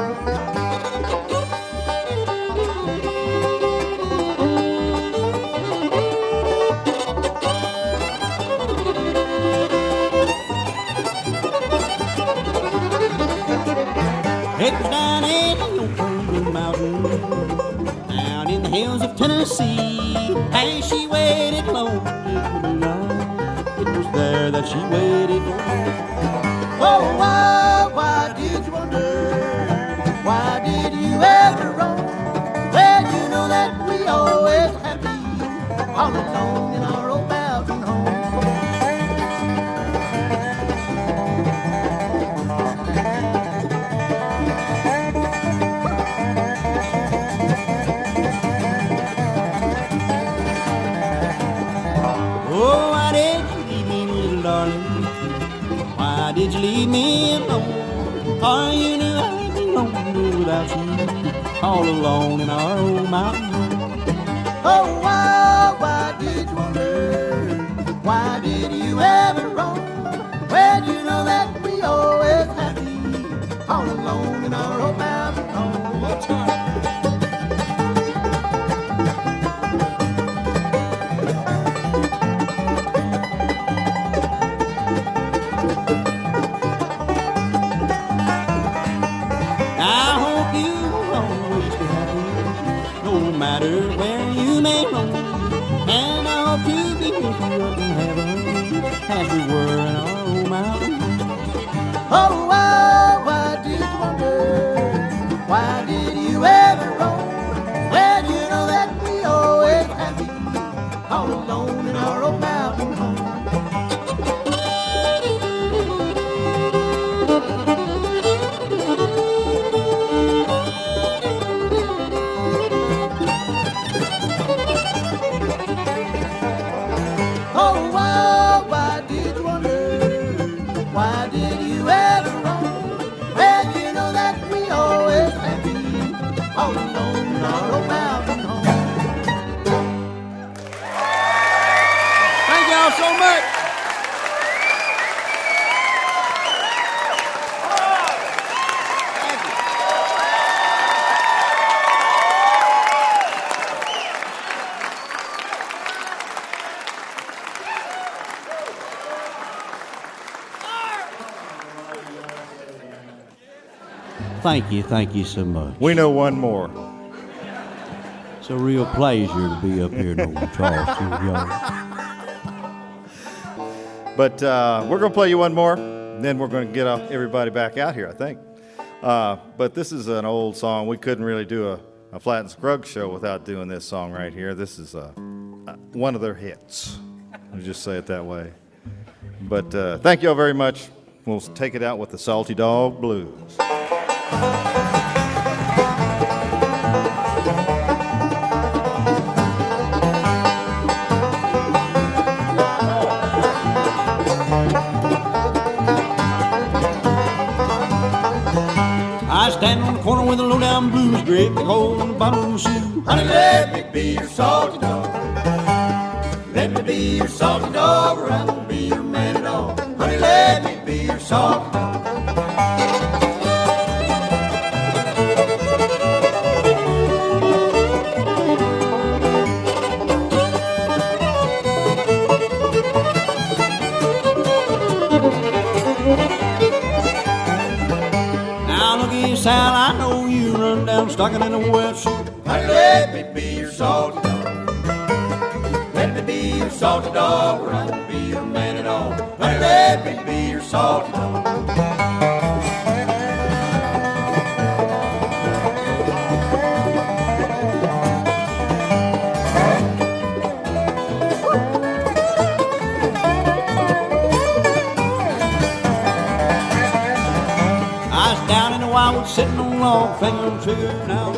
It was down in the old mountain, down in the hills of Tennessee, and she waited lonely for the night. It was there that she waited for me. Oh, why did you wonder? Why did you ever roam? Well, you know that we always happy all alone in our old mountain home. Oh, why did you leave me, little darling? Why did you leave me alone? For you knew I'd be lonely without you, all alone in our old mountain home. Oh, why did you wonder? Why did you ever roam? Well, you know that we always happy, all alone in our old mountain home. I hope you will always be happy, no matter where you may roam. And I hope to be with you up in heaven, as we were in our old mountain home. Oh, why did you wonder? Why did you ever roam? Well, you know that we always happy, all alone in our old mountain home. Oh, why did you wonder? Why did you ever roam? Well, you know that we always happy, all alone in our old mountain home. Thank y'all so much. Thank you so much. We know one more. It's a real pleasure to be up here in old Charleston with y'all. But we're going to play you one more, and then we're going to get everybody back out here, I think. But this is an old song. We couldn't really do a Flat and Scruggs show without doing this song right here. This is one of their hits. I'll just say it that way. But thank you all very much. We'll take it out with the Salty Dog Blues. corner with a low-down blues, great big hole in the bottom of my shoe. Honey, let me be your salty dog. Let me be your salty dog, or I won't be your man at all. Honey, let me be your salty dog. Sal, I know you run down stocking in a wet shoe. Honey, let me be your salty dog. Let me be your salty dog, or I won't be your man at all. Honey, let me be your salty dog. Sitting on log, finger on trigger now.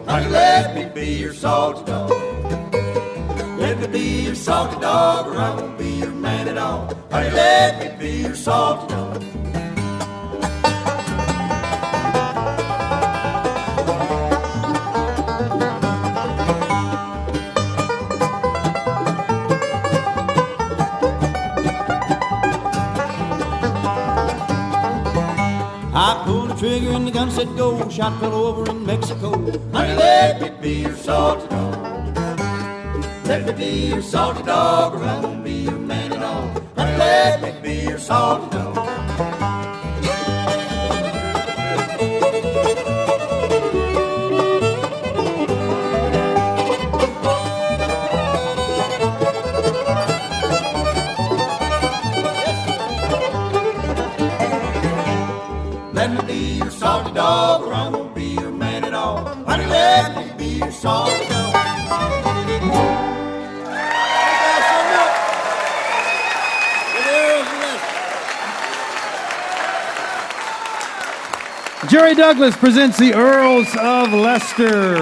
Honey, let me be your salty dog. Let me be your salty dog, or I won't be your man at all. Honey, let me be your salty dog. I pulled the trigger and the gun said go. Shot fell over in Mexico. Honey, let me be your salty dog. Let me be your salty dog, or I won't be your man at all. Honey, let me be your salty dog. Let me be your salty dog, or I won't be your man at all. Honey, let me be your salty dog. Jerry Douglas presents the Earls of Leicester.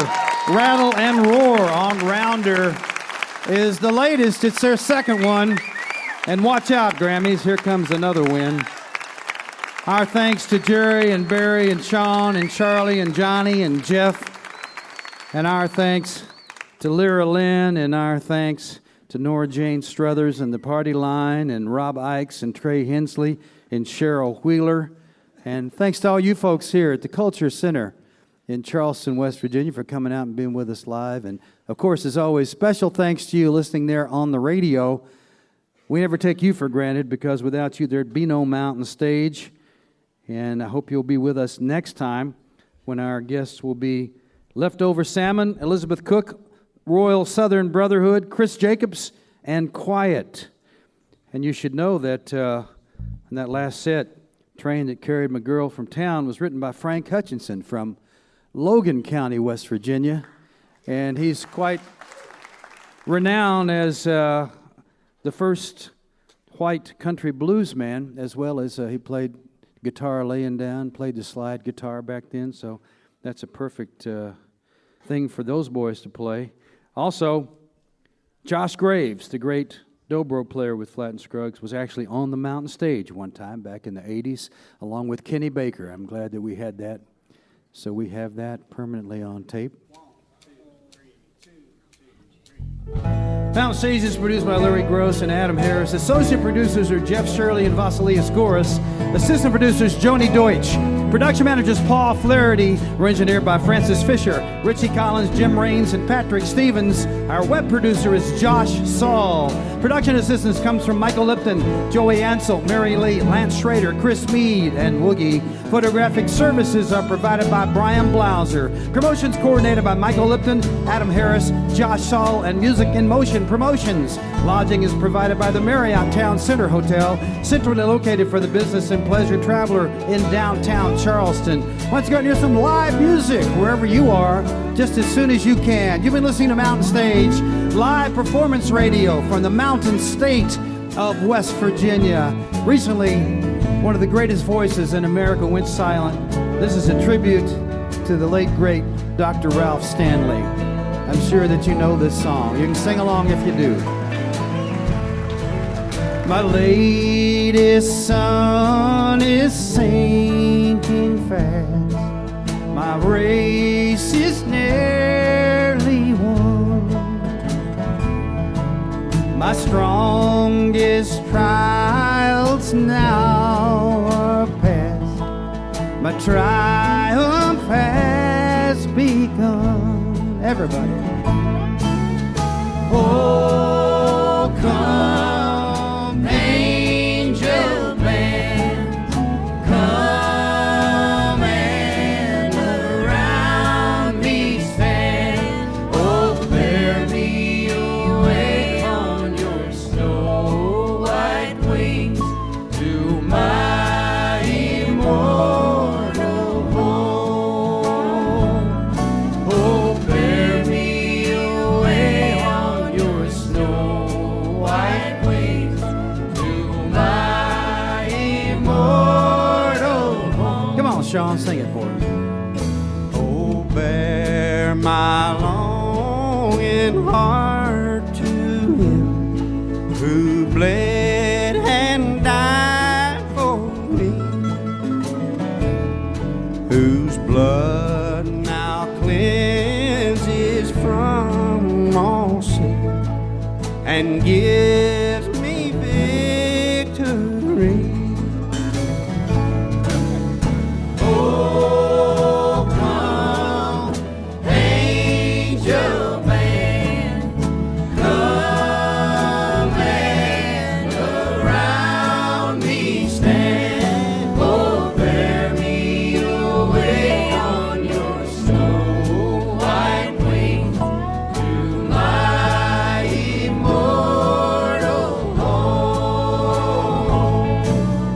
Rattle and Roar on Rounder is the latest. It's their second one. And watch out, Grammys. Here comes another win. Our thanks to Jerry and Barry and Sean and Charlie and Johnny and Jeff. And our thanks to Lera Lynn, and our thanks to Nora Jane Struthers and the Party Line, and Rob Ickes and Trey Hensley and Cheryl Wheeler. And thanks to all you folks here at the Culture Center in Charleston, West Virginia, for coming out and being with us live. And, of course, as always, special thanks to you listening there on the radio. We never take you for granted, because without you, there'd be no Mountain Stage. And I hope you'll be with us next time when our guests will be Leftover Salmon, Elizabeth Cook, Royal Southern Brotherhood, Chris Jacobs, and Quiet. And you should know that in that last set, Train That Carried My Girl From Town was written by Frank Hutchinson from Logan County, West Virginia. And he's quite renowned as the first white country blues man, as well as he played guitar laying down, played the slide guitar back then, so that's a perfect thing for those boys to play. Also, Josh Graves, the great dobro player with Flatt and Scruggs, was actually on the Mountain Stage one time back in the 80s, along with Kenny Baker. I'm glad that we had that, so we have that permanently on tape. Mountain Stage is produced by Larry Gross and Adam Harris. Associate producers are Jeff Shirley and Vasily Askouras. Assistant producers Joni Deutsch. Production managers Paul Flaherty. We're engineered by Francis Fisher, Richie Collins, Jim Raines, and Patrick Stevens. Our web producer is Josh Saul. Production assistance comes from Michael Lipton, Joey Ansel, Mary Lee, Lance Schrader, Chris Mead, and Woogie. Photographic services are provided by Brian Blauser. Promotions coordinated by Michael Lipton, Adam Harris, Josh Saul, and Music in Motion Promotions. Lodging is provided by the Marriott Town Center Hotel, centrally located for the business and pleasure traveler in downtown Charleston. Once again, here's some live music wherever you are, just as soon as you can. You've been listening to Mountain Stage, live performance radio from the Mountain State of West Virginia. Recently, one of the greatest voices in America went silent. This is a tribute to the late, great Dr. Ralph Stanley. I'm sure that you know this song. You can sing along if you do. My latest sun is sinking fast. My My race is nearly won. My strongest trials now are past. My triumph has begun. Everybody. Oh, come, angel band, come and around me stand. Oh, bear me away on your snow white wings to my immortal home. Oh, bear me away on your snow white wings to my immortal home. Come on, Sean, sing it for us. Oh, bear my longing heart to him who bled and died for me, whose blood now cleanses from all sin and gives me victory. Oh, come, angel band, come and around me stand. Oh, bear me away on your snow white wings to my immortal home.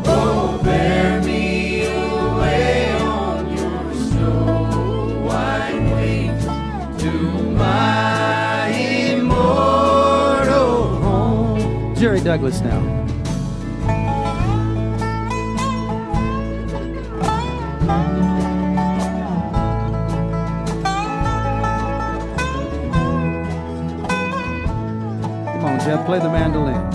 Oh, bear me away on your snow white wings to my immortal home. Jerry Douglas now. Come on, Jeff, play the mandolin.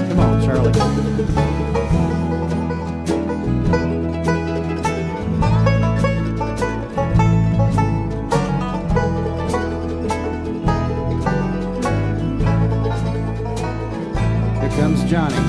Come on, Charlie. Here comes Johnny.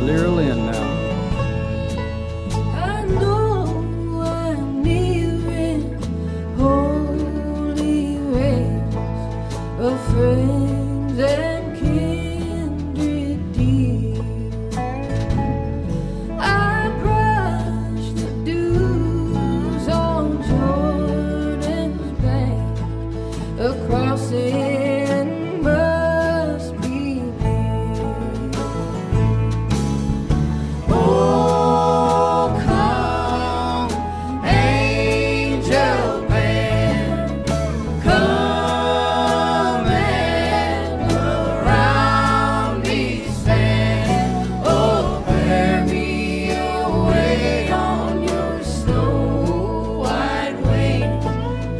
Lera Lynn now. I know I'm nearing holy rays of friends and kindred dear. I brushed the dews on Jordan's bank, across it must be near. Oh, come, angel band, come and around me stand. Oh, bear me away on your snow white wings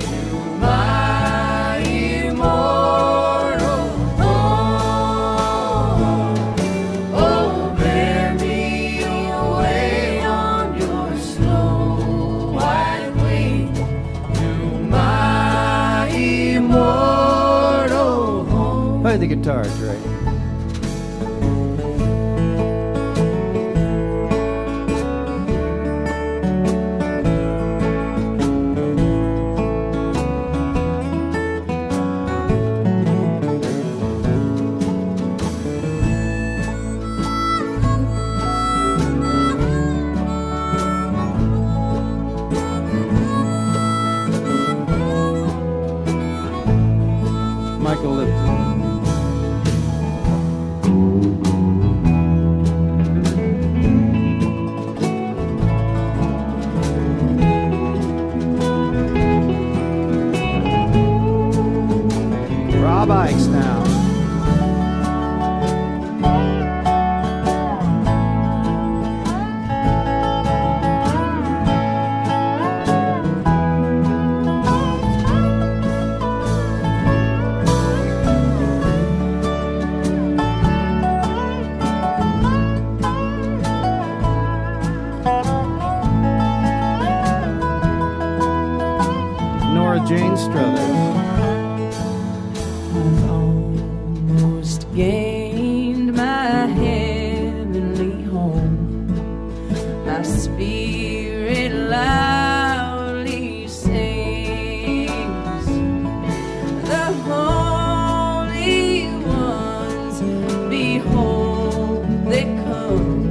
to my immortal home. Oh, bear me away on your snow white wings to my immortal home. Play the guitar, Trey. Michael Lipton. Jane Struthers. I've almost gained my heavenly home. My spirit loudly sings. The holy ones, behold, they come.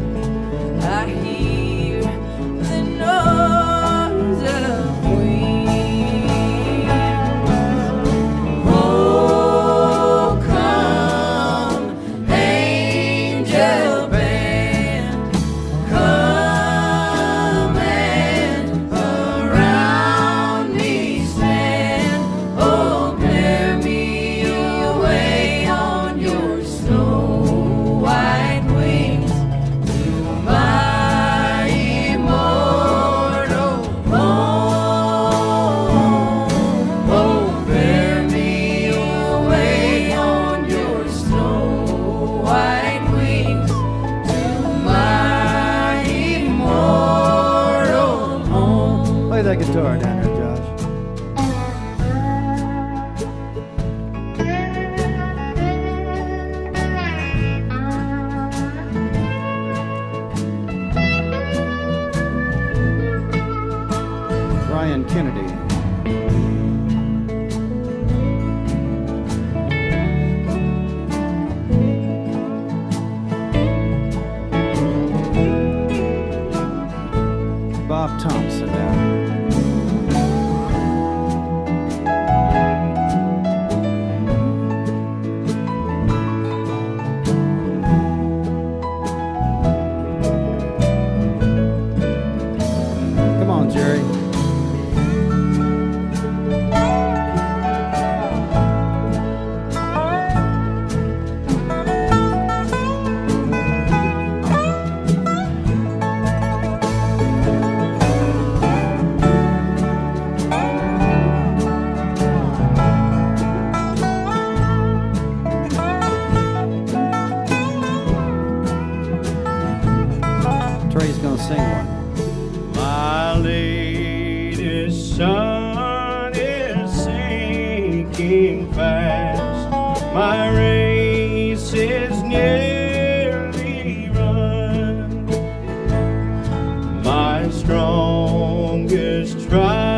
I hear the noise of wings. Oh, come, angel band, come and around me stand. Oh, bear me away on your snow white wings to my immortal home. Oh, bear me away on your snow white wings to my immortal home. Play that guitar down there, Josh. Ryan Kennedy. Bob Thompson now. Come on, Jerry. Trey's gonna sing one. My latest sun is sinking fast. My race is nearly run. My strongest trial